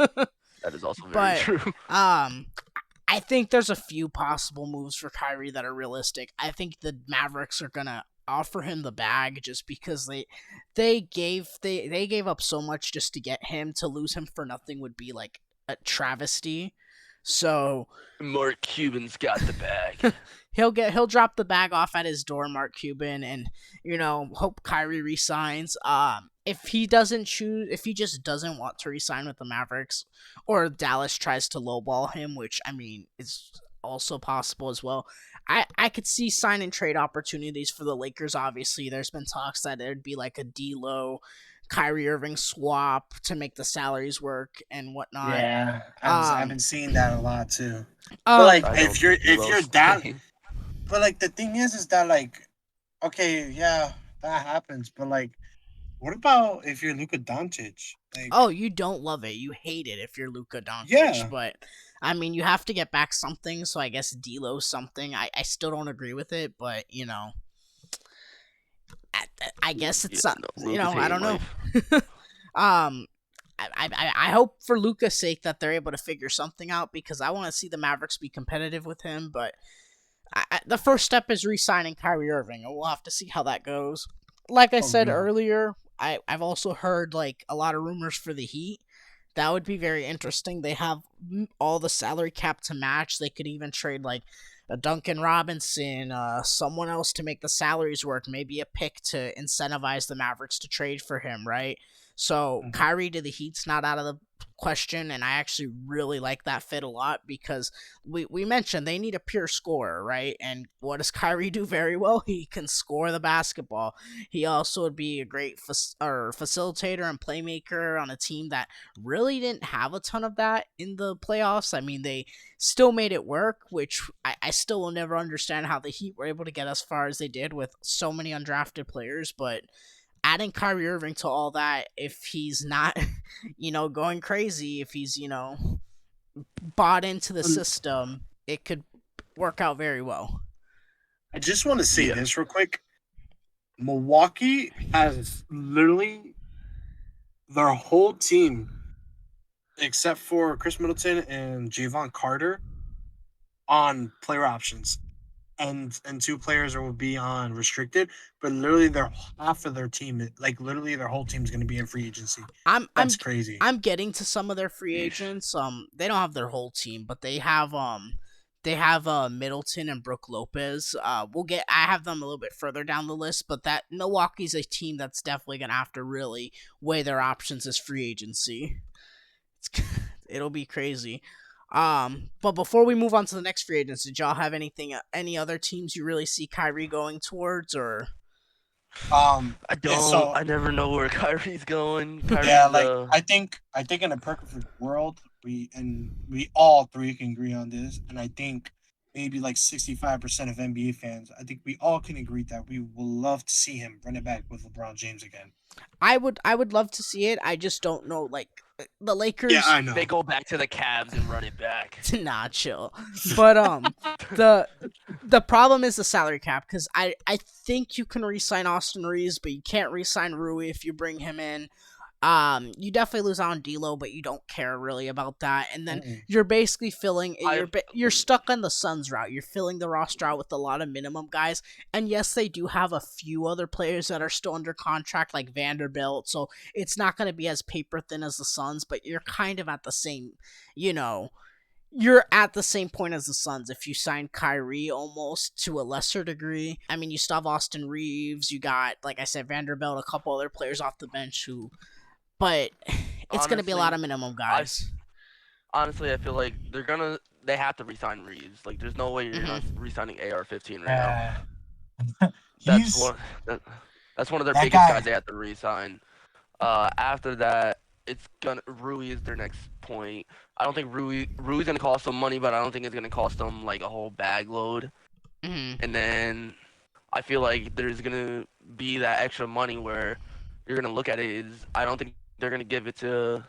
That is also very true. I think there's a few possible moves for Kyrie that are realistic. I think the Mavericks are going to offer him the bag just because they gave up so much just to get him. To lose him for nothing would be like a travesty. So Mark Cuban's got the bag. he'll drop the bag off at his door, Mark Cuban, and hope Kyrie resigns. If he just doesn't want to resign with the Mavericks, or Dallas tries to lowball him, which I mean is also possible as well. I could see sign and trade opportunities for the Lakers. Obviously, there's been talks that there'd be like a D'Lo, Kyrie Irving swap to make the salaries work and whatnot. Yeah, I've Um, been seeing that a lot too. But um, like, I don't if you're think if you're D'Lo's that, staying. but like the thing is that like, okay, yeah, that happens. But like, what about if you're Luka Doncic? Like, Oh, you don't love it. You hate it if you're Luka Doncic, yeah, but I mean, you have to get back something. So I guess D'Lo something. I still don't agree with it, but I, I guess Yeah, it's no, Luka's I hating don't know. life. um, I hope for Luka's sake that they're able to figure something out because I want to see the Mavericks be competitive with him. But the first step is re-signing Kyrie Irving, and we'll have to see how that goes. Like I for said real. earlier, I've also heard like a lot of rumors for the Heat. That would be very interesting. They have all the salary cap to match. They could even trade like a Duncan Robinson, someone else to make the salaries work. Maybe a pick to incentivize the Mavericks to trade for him, right? So Mhm. Kyrie to the Heat's not out of the question, and I actually really like that fit a lot because we mentioned they need a pure scorer, right? And what does Kyrie do very well? He can score the basketball. He also would be a great facilitator and playmaker on a team that really didn't have a ton of that in the playoffs. I mean, they still made it work, which I still will never understand how the Heat were able to get as far as they did with so many undrafted players. But adding Kyrie Irving to all that, if he's not, going crazy, if he's, bought into the Um, system, it could work out very well. I just want to say Yeah, this real quick. Milwaukee has literally their whole team, except for Chris Middleton and Javon Carter, on player options, and two players will be on restricted. But literally, their half of their team, like literally, their whole team is going to be in free agency. I'm That's I'm crazy. I'm getting to some of their free yeesh. agents. They don't have their whole team, but they have Middleton and Brooke Lopez. I have them a little bit further down the list, but that Milwaukee's a team that's definitely gonna have to really weigh their options as free agency. It'll be crazy. But before we move on to the next free agents, did y'all have any other teams you really see Kyrie going towards, or? I Yeah, don't. so I never know where Kyrie's going. yeah, Kyrie's like I think in a perfect world, we all three can agree on this, and I think maybe like 65% of NBA fans, I think we all can agree that we will love to see him run it back with LeBron James again. I would love to see it. I just don't know. Like the Yeah, Lakers, I they know. go back to the Cavs and run it back. nah, chill. But the the problem is the salary cap because I think you can re-sign Austin Reeves, but you can't re-sign Rui if you bring him in. You definitely lose out on D'Lo, but you don't care really about that. And then Mm-mm. you're basically filling I you're stuck on the Suns route. You're filling the roster out with a lot of minimum guys. And yes, they do have a few other players that are still under contract, like Vanderbilt. So it's not going to be as paper thin as the Suns, but you're kind of at the same, you know. You're at the same point as the Suns if you sign Kyrie almost to a lesser degree. I mean, you still have Austin Reeves. You got, like I said, Vanderbilt, a couple other players off the bench who, but it's going to be a lot honestly, of minimum I guys. honestly I feel like they have to resign Reeves. Like, there's no way you're not Hmm. resigning AR-15 right now. Uh, That's he's one. That, that's one of their that biggest guys guy. they have to resign. After that, it's gonna Rui is their next point. I don't think Rui's gonna cost them money, but I don't think it's gonna cost them like a whole bag load. Hmm. And then I feel like there's gonna be that extra money where you're gonna look at it is I don't think they're gonna give it to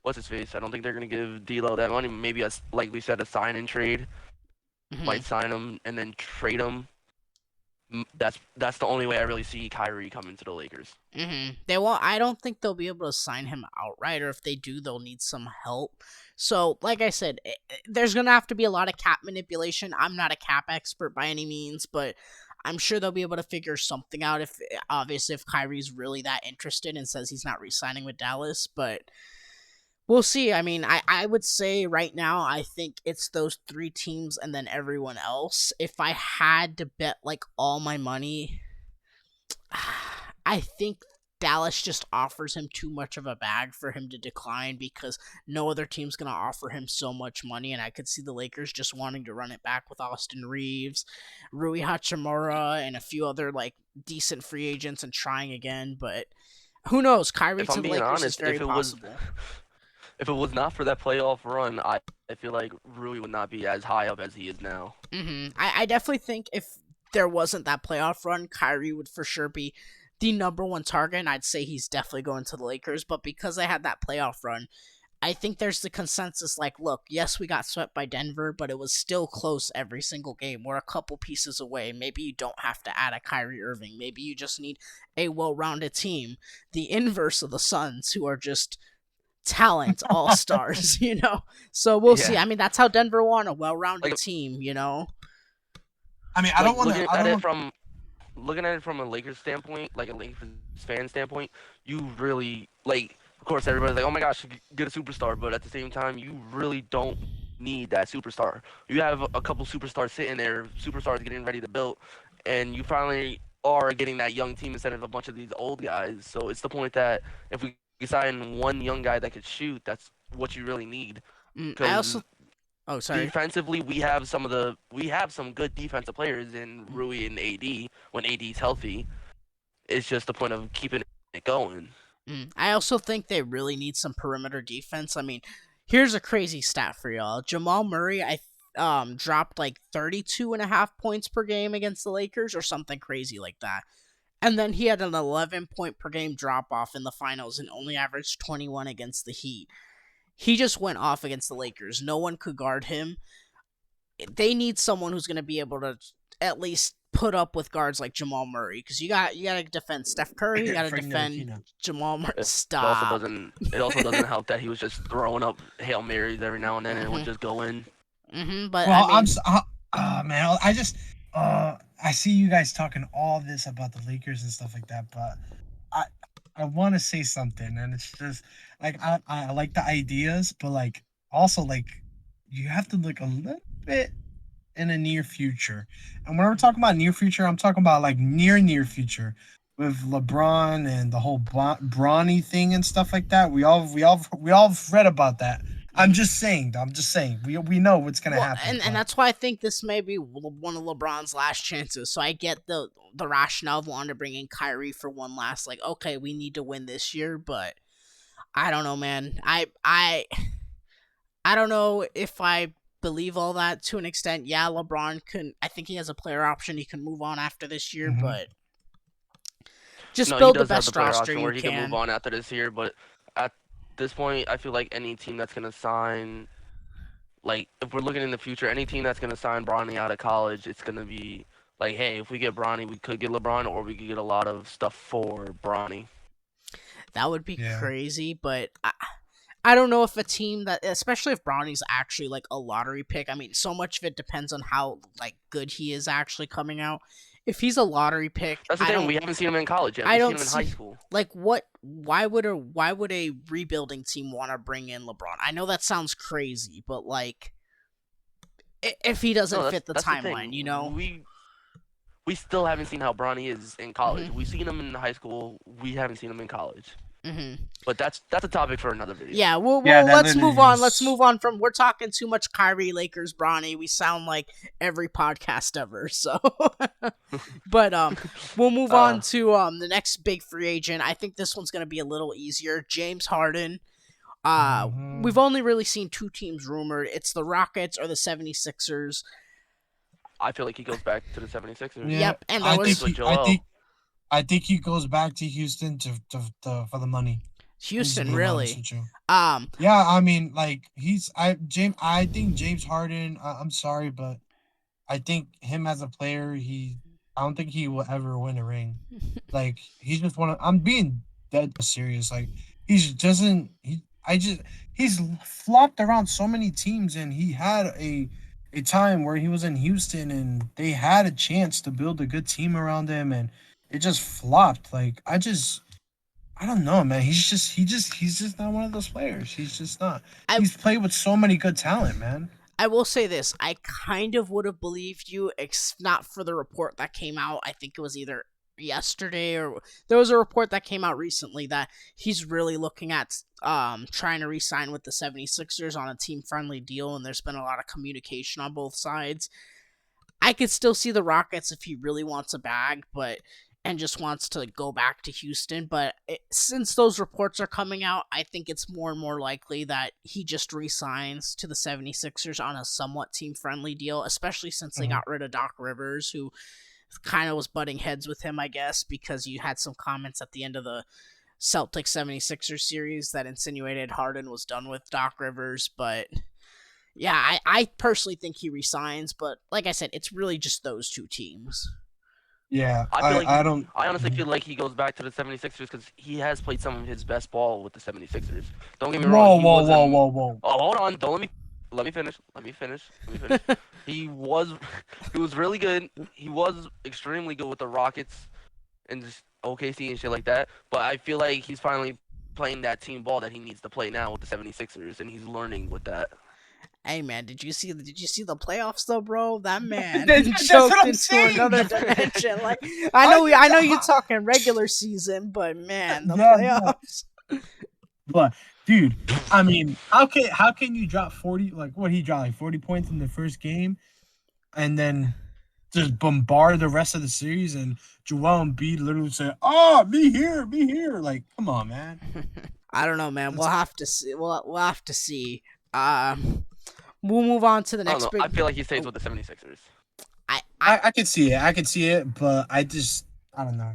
what's his face. I don't think they're gonna give D'Lo that money. Maybe like we said, a sign and trade. Hmm. Might sign him and then trade him. That's the only way I really see Kyrie coming to the Lakers. They won't. I don't think they'll be able to sign him outright, or if they do, they'll need some help. So, like I said, there's gonna have to be a lot of cap manipulation. I'm not a cap expert by any means, but I'm sure they'll be able to figure something out if obviously if Kyrie's really that interested and says he's not re-signing with Dallas, but we'll see. I mean, I would say right now I think it's those three teams and then everyone else. If I had to bet like all my money, I think Dallas just offers him too much of a bag for him to decline because no other team's going to offer him so much money. And I could see the Lakers just wanting to run it back with Austin Reeves, Rui Hachimura, and a few other like decent free agents and trying again. But who knows? Kyrie If to I'm the being Lakers is honest, very possible. if it was not for that playoff run, I feel like Rui would not be as high up as he is now. I definitely think if there wasn't that playoff run, Kyrie would for sure be the number one target, and I'd say he's definitely going to the Lakers. But because they had that playoff run, I think there's the consensus like, look, yes, we got swept by Denver, but it was still close every single game. We're a couple pieces away. Maybe you don't have to add a Kyrie Irving. Maybe you just need a well-rounded team. The inverse of the Suns, who are just talent all-stars, you know? So we'll see. I mean, that's how Denver won, a well-rounded team, you know? I mean, I don't want to. Looking at it from a Lakers standpoint, like a Lakers fan standpoint, you really like. Of course, everybody's like, "Oh my gosh, get a superstar," but at the same time, you really don't need that superstar. You have a couple superstars sitting there, superstars getting ready to build, and you finally are getting that young team instead of a bunch of these old guys. So it's the point that if we sign one young guy that could shoot, that's what you really need. I also. Oh, sorry. Defensively, we have some good defensive players in Rui and AD when AD's healthy. It's just the point of keeping it going. I also think they really need some perimeter defense. I mean, here's a crazy stat for y'all. Jamal Murray, dropped like 32.5 points per game against the Lakers or something crazy like that. And then he had an 11 point per game drop off in the finals and only averaged 21 against the Heat. He just went off against the Lakers. No one could guard him. They need someone who's going to be able to at least put up with guards like Jamal Murray because you got to defend Steph Curry, you got to defend Jamal Murray. Stop. It also doesn't help that he was just throwing up Hail Marys every now and then and it would just go in. But well, I mean, man, I see you guys talking all this about the Lakers and stuff like that, but I want to say something, and it's just like I like the ideas, but like also like you have to look a little bit in the near future. And when we're talking about near future, I'm talking about like near future with LeBron and the whole Bronny thing and stuff like that. We all read about that. I'm just saying. We know what's gonna happen. And that's why I think this may be one of LeBron's last chances. So I get the rationale of wanting to bring in Kyrie for one last, like, okay, we need to win this year, but I don't know, man. I don't know if I believe all that to an extent. Yeah, LeBron I think he has a player option. He can move on after this year, but just build the best roster where he can move on after this year, but at this point, I feel like any team that's going to sign, like, if we're looking in the future, any team that's going to sign Bronny out of college, it's going to be like, hey, if we get Bronny, we could get LeBron, or we could get a lot of stuff for Bronny. That would be crazy, but I don't know if a team that, especially if Bronny's actually, like, a lottery pick, I mean, so much of it depends on how, like, good he is actually coming out. If he's a lottery pick, that's the thing. We haven't seen him in college yet. We've seen him in high school. Like, what? Why would a rebuilding team want to bring in LeBron? I know that sounds crazy, but like, if he doesn't fit the timeline, you know, we still haven't seen how Bronny is in college. We've seen him in high school. We haven't seen him in college. But that's a topic for another video. Yeah, let's move on. Let's move on from, we're talking too much Kyrie, Lakers, Bronny. We sound like every podcast ever. So, but we'll move on to the next big free agent. I think this one's gonna be a little easier. James Harden. We've only really seen two teams rumored. It's the Rockets or the 76ers. I feel like he goes back to the 76ers. Yeah, yep, and I think he goes back to Houston for the money. Houston, really? Yeah, I mean, like I think James Harden. I'm sorry, but I think him as a player, I don't think he will ever win a ring. Like he's just I'm being dead serious. Like he's flopped around so many teams, and he had a a time where he was in Houston and they had a chance to build a good team around him, and it just flopped. Like I don't know, man. He's just not one of those players. He's just not. I He's played with so many good talent, man. I will say this: I kind of would have believed you, not for the report that came out. I think it was either yesterday or there was a report that came out recently that he's really looking at trying to re-sign with the 76ers on a team-friendly deal, and there's been a lot of communication on both sides. I could still see the Rockets if he really wants a bag, but and just wants to go back to Houston. But since those reports are coming out, I think it's more and more likely that he just resigns to the 76ers on a somewhat team-friendly deal, especially since they got rid of Doc Rivers, who kind of was butting heads with him, I guess, because you had some comments at the end of the Celtics 76ers series that insinuated Harden was done with Doc Rivers. But yeah, I personally think he resigns, but like I said, it's really just those two teams. Yeah, I feel like I don't. I honestly feel like he goes back to the 76ers because he has played some of his best ball with the 76ers. Don't get me wrong, Whoa, he whoa, whoa, wasn't. whoa, whoa. Oh, hold on, don't let me finish. He was he was really good. He was extremely good with the Rockets and just OKC and shit like that. But I feel like he's finally playing that team ball that he needs to play now with the 76ers, and he's learning with that. Hey man, did you see the playoffs though, bro? That man That's choked what I'm into saying. another dimension. Like How you I know got- you're talking regular season, but man, the Yeah, yeah. playoffs. But dude, I mean, how can you drop 40? Like what he dropped like 40 points in the first game, and then just bombard the rest of the series, and Joel Embiid literally said, "Oh, be here, be here." Like, come on, man. I don't know, man. We'll That's, have to see. We'll have to see. We'll move on to the I don't next know. big. I feel like he stays with the 76ers. I could see it. I could see it, but I don't know.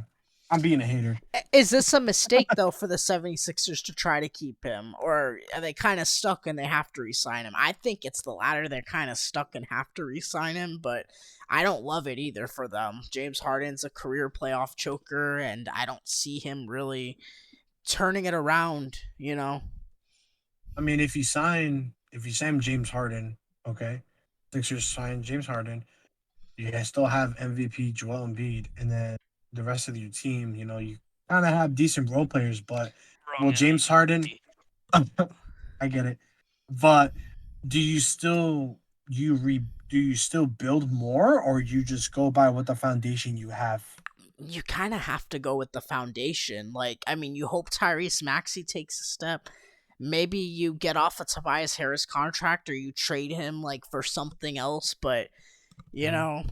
I'm being a hater. Is this a mistake though for the 76ers to try to keep him, or are they kind of stuck and they have to re-sign him? I think it's the latter. They're kind of stuck and have to re-sign him, but I don't love it either for them. James Harden's a career playoff choker, and I don't see him really turning it around. You know. I mean, if you sign James Harden, okay, Sixers sign James Harden, you guys still have MVP Joel Embiid, and then the rest of your team, you kind of have decent role players, but will Wrong James Harden? MVP. I get it, but do you still do you still build more, or you just go by what the foundation you have? You kind of have to go with the foundation. Like, I mean, you hope Tyrese Maxey takes a step. Maybe you get off a Tobias Harris contract or you trade him like for something else, but you know,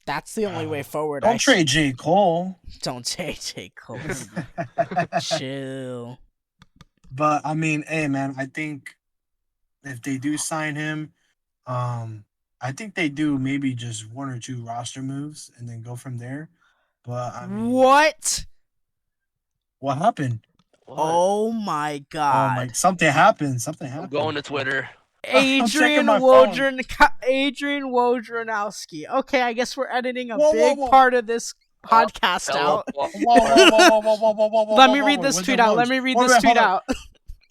that's the only way forward. Don't trade J. Cole. Don't take Cole. Chill. But I mean, hey man, I think if they do sign him, I think they do maybe just one or two roster moves and then go from there. But I mean, What? what happened? What? Oh my Oh my, god. something happened. Something I'm happened. going to Twitter. I'm checking Adrian my phone. Adrian Wojnarowski. Okay, I guess we're editing a Whoa, whoa, big whoa. part of this podcast Fell out. off. Whoa, whoa, whoa, whoa, whoa, whoa, whoa, whoa, Let whoa, me whoa, read whoa. this What's tweet that, out. Let Woj? me read Wait, this wait, tweet hold on. out.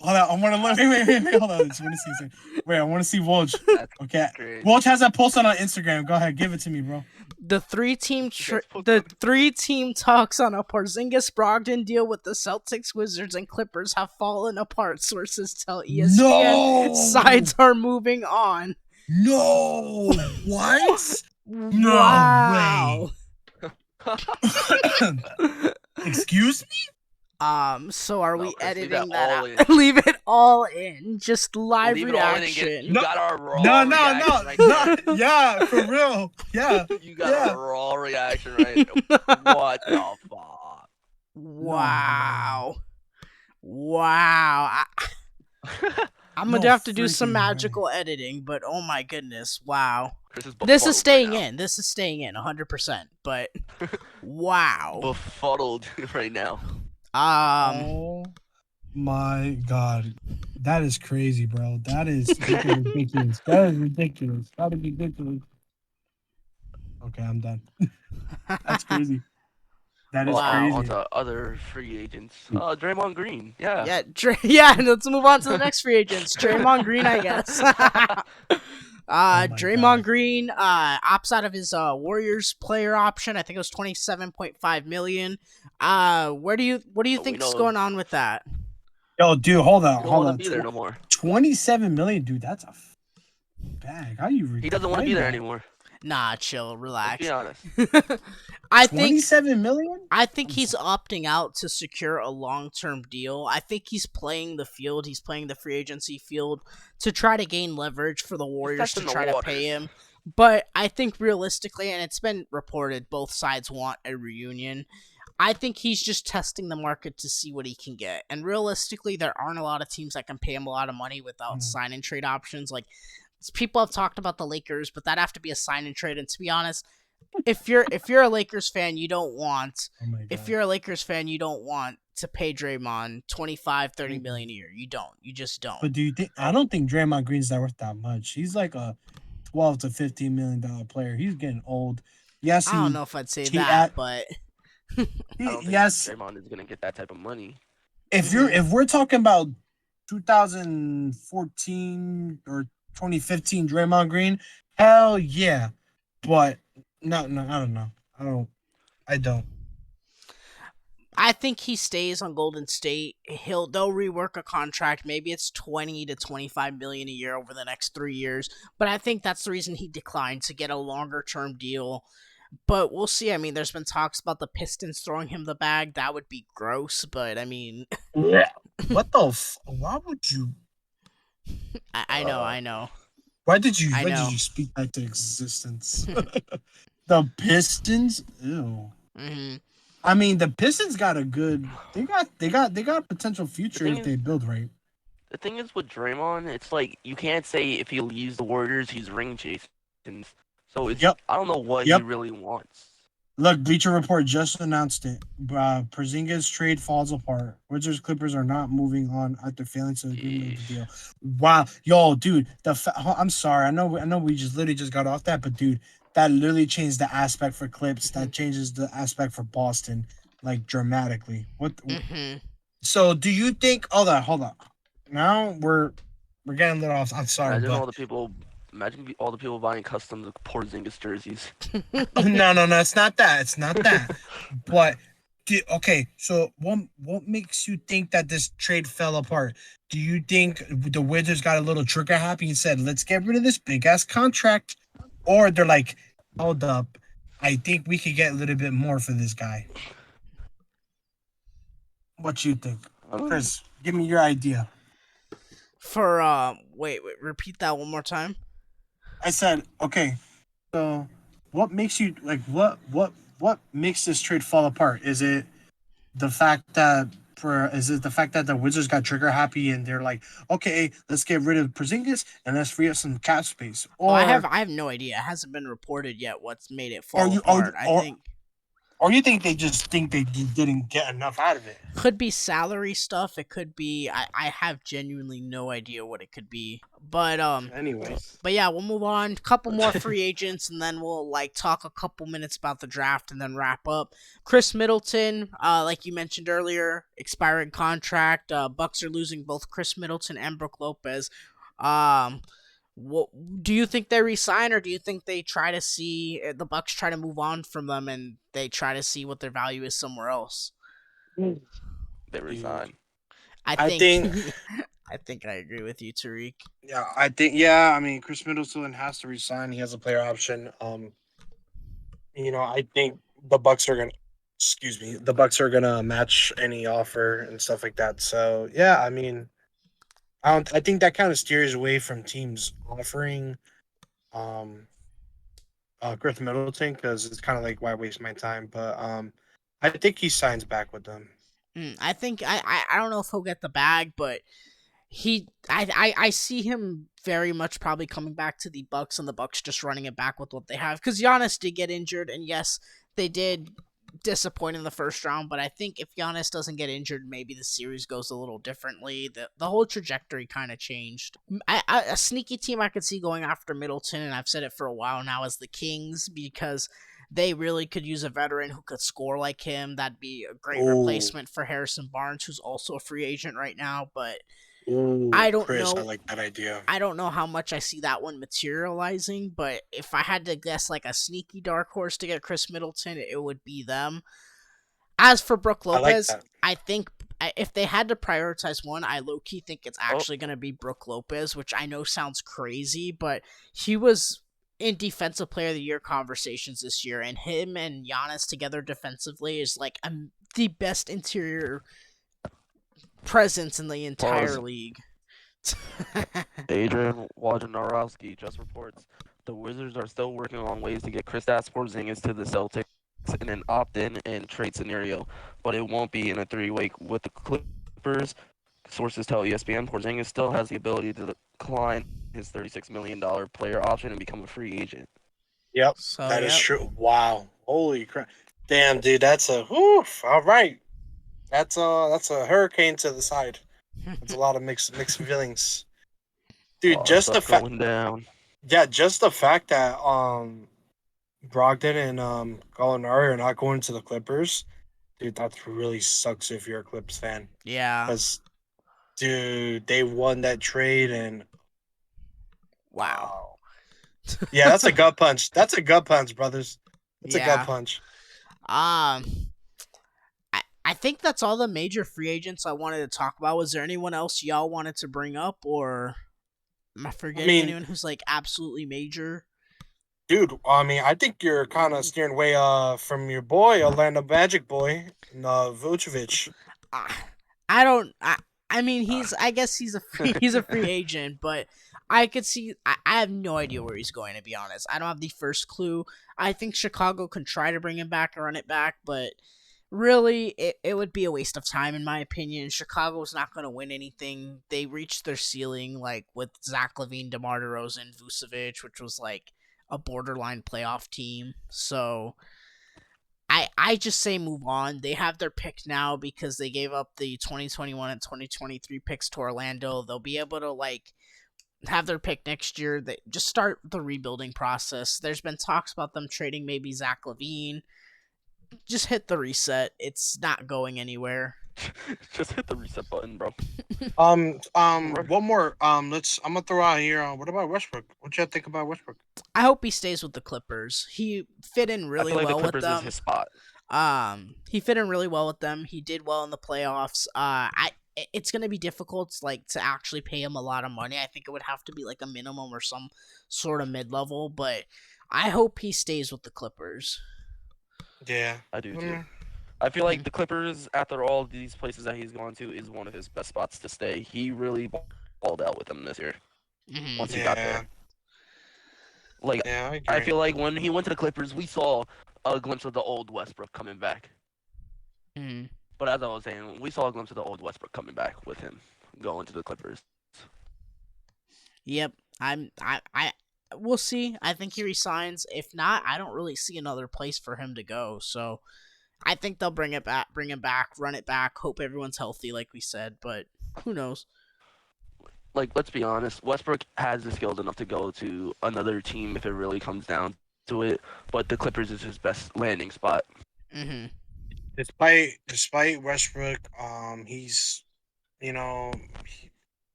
Hold on. Wait. Hold on. I just want to see something. Wait, I want to see Woj. That's Okay. great. Woj has that posted on Instagram. Go ahead. Give it to me, bro. The three team talks on a Porzingis Brogdon deal with the Celtics, Wizards, and Clippers have fallen apart. Sources tell ESPN No! sides are moving on. No! What? Wow. Excuse me? So are No, we Chris, leave editing that that all out? in. Leave it all in. Just live Leave it all in and get. reaction. You No, got our raw No. reaction right there. Yeah, for real. Yeah. You got Yeah. a raw reaction right. What the fuck? Wow. Wow. I'm gonna No have to do some freaking magical editing, but oh my goodness, wow. Chris is This is befuddled staying right now. in. This is staying in 100%. But wow. Befuddled right now. Oh my god. That is crazy, bro. That is freaking ridiculous. That is ridiculous. That is ridiculous. Okay, I'm done. That's crazy. That is Wow. crazy. On to other free agents. Draymond Green. Yeah. Yeah. Let's move on to the next free agents. Draymond Green, I guess. Oh my Draymond god. Green opts out of his Warriors player option. I think it was $27.5 million. What do you But we think's know going on with that? Yo, dude, hold we on, don't hold want to on. be there no more. 27 million, dude. That's a bag. How you He doesn't want to be reclaim there that? anymore. Nah, chill, Let's be relax. honest. I think 27 million? I think I'm he's sorry. opting out to secure a long-term deal. I think he's playing the field. He's playing the free agency field to try to gain leverage for the He's Warriors to testing the try to pay waters. him. But I think realistically, and it's been reported, both sides want a reunion. I think he's just testing the market to see what he can get. And realistically, there aren't a lot of teams that can pay him a lot of money without Mm. sign and trade options. Like, people have talked about the Lakers, but that'd have to be a sign and trade. And to be honest, if you're a Lakers fan, you don't want Oh my if god. you're a Lakers fan, you don't want to pay Draymond 25, 30 Mm-mm. million a year. You don't. You just don't. But do you think? I don't think Draymond Green's not worth that much. He's like a 12 to 15 million dollar player. He's getting old. Yes, I don't know if I'd say he that, at but I don't think yes. Draymond is gonna get that type of money. If we're talking about 2014 or 2015 Draymond Green, hell yeah. But no, I don't know. I don't. I think he stays on Golden State. They'll rework a contract. Maybe it's 20 to 25 million a year over the next 3 years, but I think that's the reason he declined to get a longer term deal. But we'll see. I mean, there's been talks about the Pistons throwing him the bag. That would be gross, but I mean, Yeah. What the why would you I know, I know. why did you I know. speak that to existence? The Pistons? Ew. Mm-hmm. I mean, the Pistons got a good. They got a potential The future thing if they is, build right. the thing is with Draymond, it's like you can't say if he leaves the Warriors, he's ring chasing. So it's Yep. I don't know what Yep. he really wants. Look, Bleacher Report just announced it. Porzingis trade falls apart. Wizards Clippers are not moving on after failing to agree with the deal. Wow, yo, dude. I'm sorry. I know we just literally just got off that, but dude, that literally changed the aspect for Clips. That changes the aspect for Boston like dramatically. What? Mm-hmm. So, do you think? Hold on. Now we're getting a little off. I'm sorry, Imagine but all the people. Imagine all the people buying custom Porzingis jerseys. no, it's not that. It's not that. But okay, so what makes you think that this trade fell apart? Do you think the Wizards got a little trigger happy and said, "Let's get rid of this big ass contract," or they're like, "Hold up, I think we could get a little bit more for this guy." What you think, Chris? Give me your idea. For wait, repeat that one more time. I said, okay. So, what makes you like what makes this trade fall apart? Is it the fact that the Wizards got trigger happy and they're like, okay, let's get rid of Porzingis and let's free up some cap space, Oh, I have no idea. It hasn't been reported yet what's made it or fall you apart. I think or you think they just think they didn't get enough out of it? could be salary stuff. It could be I have genuinely no idea what it could be. Anyways, But yeah, we'll move on. Couple more free agents, and then we'll talk a couple minutes about the draft, and then wrap up. Chris Middleton, like you mentioned earlier, expiring contract. Bucks are losing both Chris Middleton and Brook Lopez. Um, what do you think they resign, or do you think they try to see the Bucks try to move on from them, and they try to see what their value is somewhere else? They resign. I think I think I agree with you, Tariq. yeah. I mean, Chris Middleton has to resign. He has a player option. I think the Bucks are gonna. Excuse me. The Bucks are gonna match any offer and stuff like that. So yeah, I mean, I don't. I think that kind of steers away from teams offering, um, Chris Middleton because it's kind of like why waste my time. But I think he signs back with them. I think I don't know if he'll get the bag, but I see him very much probably coming back to the Bucks, and the Bucks just running it back with what they have, because Giannis did get injured, and yes, they did disappoint in the first round, but I think if Giannis doesn't get injured, maybe the series goes a little differently. The whole trajectory kind of changed. A sneaky team I could see going after Middleton, and I've said it for a while now, is the Kings, because they really could use a veteran who could score like him. That'd be a great Ooh, replacement for Harrison Barnes, who's also a free agent right now. But ooh, I don't Chris, I know. like that idea. I don't know how much I see that one materializing, but if I had to guess like a sneaky dark horse to get Chris Middleton, it would be them. As for Brooke I like Lopez, that. I think if they had to prioritize one, I low key think it's Oh, actually going to be Brooke Lopez, which I know sounds crazy, but he was in Defensive Player of the Year conversations this year, and him and Giannis together defensively is like the best interior presence in the entire pause. league. Adrian Wojnarowski just reports the Wizards are still working on ways to get Kristaps Porzingis to the Celtics in an opt-in and trade scenario, but it won't be in a three-way with the Clippers. Sources tell ESPN Porzingis still has the ability to decline his $36 million player option and become a free agent. Yep, So, that is yep. true. Wow, holy crap! Damn, dude, that's a woof. All right, that's a hurricane to the side. That's a lot of mixed feelings, A dude. lot of Just the stuff fact, going down. yeah, just the fact that Brogdon and Gallinari are not going to the Clippers, dude. That really sucks if you're a Clips fan, Yeah. because dude, they won that trade and Wow. wow. Yeah, that's a gut punch. That's a gut punch, brothers. That's a gut Yeah. punch. Um, I think that's all the major free agents I wanted to talk about. Was there anyone else y'all wanted to bring up, or am I I forgetting mean, anyone who's like absolutely major? dude, I mean, I think you're kind of steering away from your boy, Orlando Magic boy, Vucevic. I, I don't. I mean, I guess he's a he's a free agent, but I could see. I have no idea where he's going. To be honest, I don't have the first clue. I think Chicago can try to bring him back and run it back, but really, it would be a waste of time in my opinion. Chicago's not going to win anything. They reached their ceiling like with Zach LaVine, DeMar DeRozan, Vucevic, which was like a borderline playoff team. So I just say move on. They have their pick now because they gave up the 2021 and 2023 picks to Orlando. They'll be able to like have their pick next year. They just start the rebuilding process. There's been talks about them trading maybe Zach LaVine. Just hit the reset. It's not going anywhere. Just hit the reset button, bro. One more. I'm gonna throw out here. What about Westbrook? What you think about Westbrook? I hope he stays with the Clippers. He fit in I really feel like the well with Clippers is them. his spot. He fit in really well with them. He did well in the playoffs. It's gonna be difficult, like to actually pay him a lot of money. I think it would have to be like a minimum or some sort of mid level. But I hope he stays with the Clippers. Yeah. I do too. Mm, I feel Mhm. like the Clippers, after all these places that he's gone to, is one of his best spots to stay. He really balled out with them this year Mhm. once he got yeah. there. Like, Yeah, I I agree. feel like when he went to the Clippers, we saw a glimpse of the old Westbrook coming back. Mhm. But as I was saying, we saw a glimpse of the old Westbrook coming back with him going to the Clippers. Yep. I. We'll see. I think he resigns. If not, I don't really see another place for him to go. So I think they'll bring him back, run it back. Hope everyone's healthy, like we said. But who knows? Like, let's be honest, Westbrook has the skills enough to go to another team if it really comes down to it. But the Clippers is his best landing spot. Mhm. Despite Westbrook, he's you know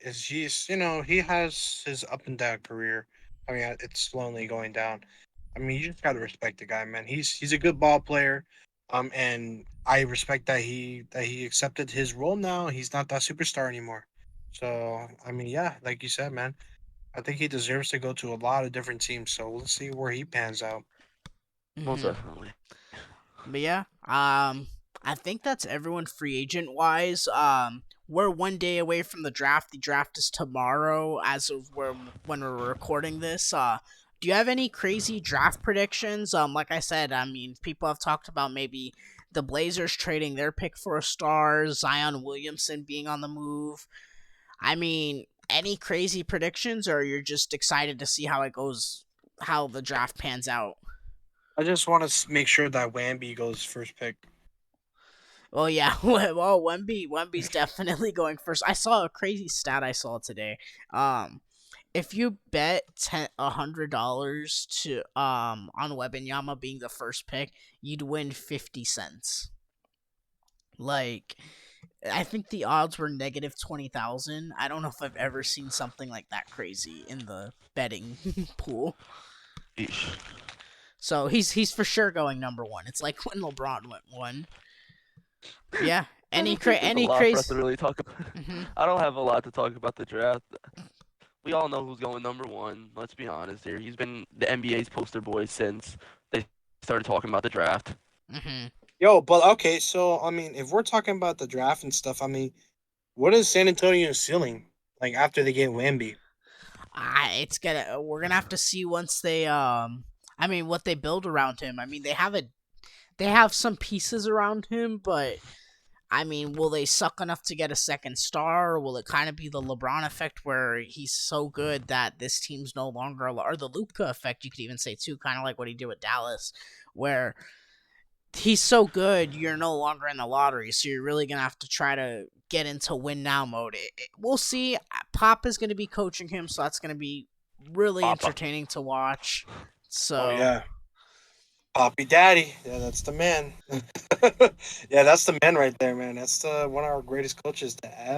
he's he has his up and down career. I mean, it's slowly going down. I mean, you just gotta respect the guy, man. He's a good ball player, and I respect that he accepted his role now. He's not that superstar anymore. So I mean, yeah, like you said, man, I think he deserves to go to a lot of different teams. So let's see where he pans out. Most Mhm. definitely. But yeah, I think that's everyone free agent wise. We're 1 day away from the draft. The draft is tomorrow, as of when we're recording this. Do you have any crazy draft predictions? Like I said, I mean, people have talked about maybe the Blazers trading their pick for a star, Zion Williamson being on the move. I mean, any crazy predictions, or you're just excited to see how it goes, how the draft pans out? I just want to make sure that Wamby goes first pick. Oh yeah, well Wemby's definitely going first. I saw a crazy stat I saw today. Um, if you bet $100 to on Wembanyama being the first pick, you'd win 50 cents. Like, I think the odds were negative 20,000. I don't know if I've ever seen something like that crazy in the betting pool. Eesh. So he's for sure going number one. It's like when LeBron went one. Yeah. I Any don't think there's a any lot for us to crazy. really talk about. Hmm. I don't have a lot to talk about the draft. We all know who's going number one. Let's be honest here. He's been the NBA's poster boy since they started talking about the draft. Hmm. Yo, but okay, so I mean, if we're talking about the draft and stuff, I mean, what is San Antonio's ceiling like after they get Wemby? It's gonna. We're gonna have to see once they. I mean, what they build around him. I mean, they have some pieces around him, but I mean, will they suck enough to get a second star? Or will it kind of be the LeBron effect where he's so good that this team's no longer, or the Luka effect, you could even say too, kind of like what he did with Dallas, where he's so good you're no longer in the lottery, so you're really gonna have to try to get into win now mode. We'll see. Pop is gonna be coaching him, so that's gonna be really Papa. entertaining to watch. Oh So yeah, Poppy Daddy. Yeah, that's the man. Yeah, that's the man right there, man. That's one of our greatest coaches to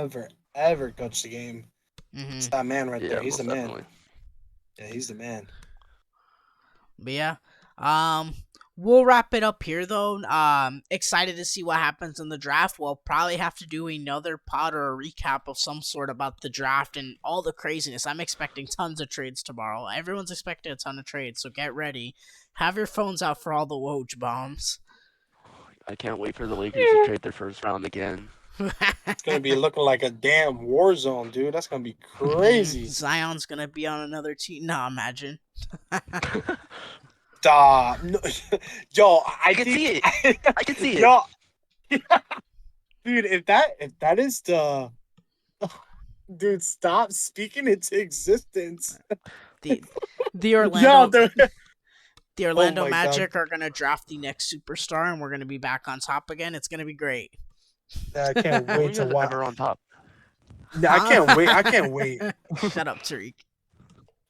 ever coach the game. It's mhm. that man right there. Yeah, He's the most man. definitely. Yeah, he's the man. But yeah, um, we'll wrap it up here though. Excited to see what happens in the draft. We'll probably have to do another pod or a recap of some sort about the draft and all the craziness. I'm expecting tons of trades tomorrow. Everyone's expecting a ton of trades, so get ready. Have your phones out for all the Woj bombs. I can't wait for the Lakers to trade their first round again. It's gonna be looking like a damn war zone, dude. That's gonna be Mhm. crazy. Zion's gonna be on another team. No, imagine. Stop. No, yo, I can see it. I can see it. yo, dude. If that is the dude, stop speaking into existence. the the Yo, Orlando dude. the Oh Orlando my god. Magic are gonna draft the next superstar, and we're gonna be back on top again. It's gonna be great. I can't When were wait you to guys watch. ever on top? I Huh? can't wait. I can't wait. Shut up, Tariq.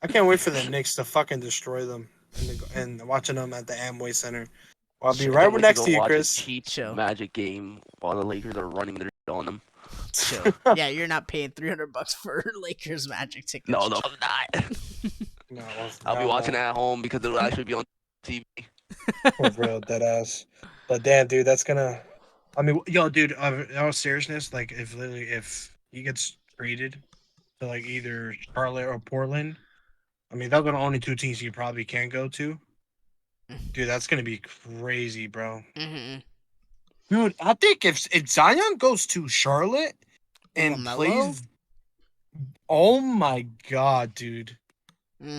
I can't wait for the Knicks to fucking destroy them and watching them at the Amway Center. I'll be Chill, I right can't wait to next go to you, watch a Chris. cheap chill, Magic game while the Lakers are running their shit on them. chill. Yeah, you're not paying $300 for Lakers Magic tickets. No, I'm not. No, I'll be no, watching it no. at home because it'll actually be on TV. For real, dead ass. But damn, dude, that's gonna. I mean, yo, dude. In all seriousness, like, if he gets traded to like either Charlotte or Portland, I mean, those are the only two teams you probably can go to. Dude, that's gonna be crazy, bro. Mm-hmm. Dude, I think if Zion goes to Charlotte and LaMelo. plays, oh my god, dude, Mm-hmm.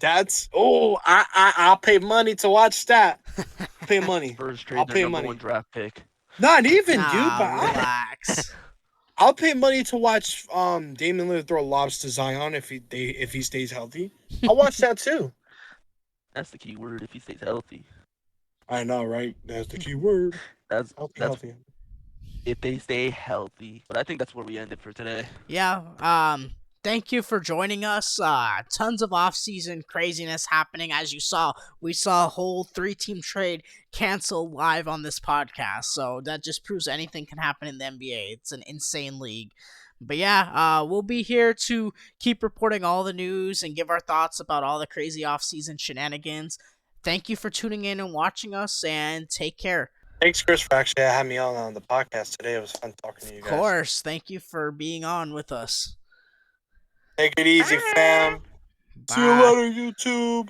that's I'll pay money to watch that. Pay money. Spurs I'll trade their pay number one money. draft pick. Not even, dude, Nah, but relax. I'll pay money to watch Damian Lillard throw lobs to Zion if he stays healthy. I'll watch that too. That's the key word if he stays healthy. I know, right? That's the key word. That's Healthy. if they stay healthy. But I think that's where we ended for today. Yeah. Thank you for joining us. Tons of off-season craziness happening. As you saw, we saw a whole 3-team trade cancel live on this podcast. So that just proves anything can happen in the NBA. It's an insane league. But yeah, we'll be here to keep reporting all the news and give our thoughts about all the crazy off-season shenanigans. Thank you for tuning in and watching us, and take care. Thanks, Chris, for actually having me on the podcast today. It was fun talking to you Of guys. course, thank you for being on with us. Take it easy, fam. Bye. See you later, YouTube.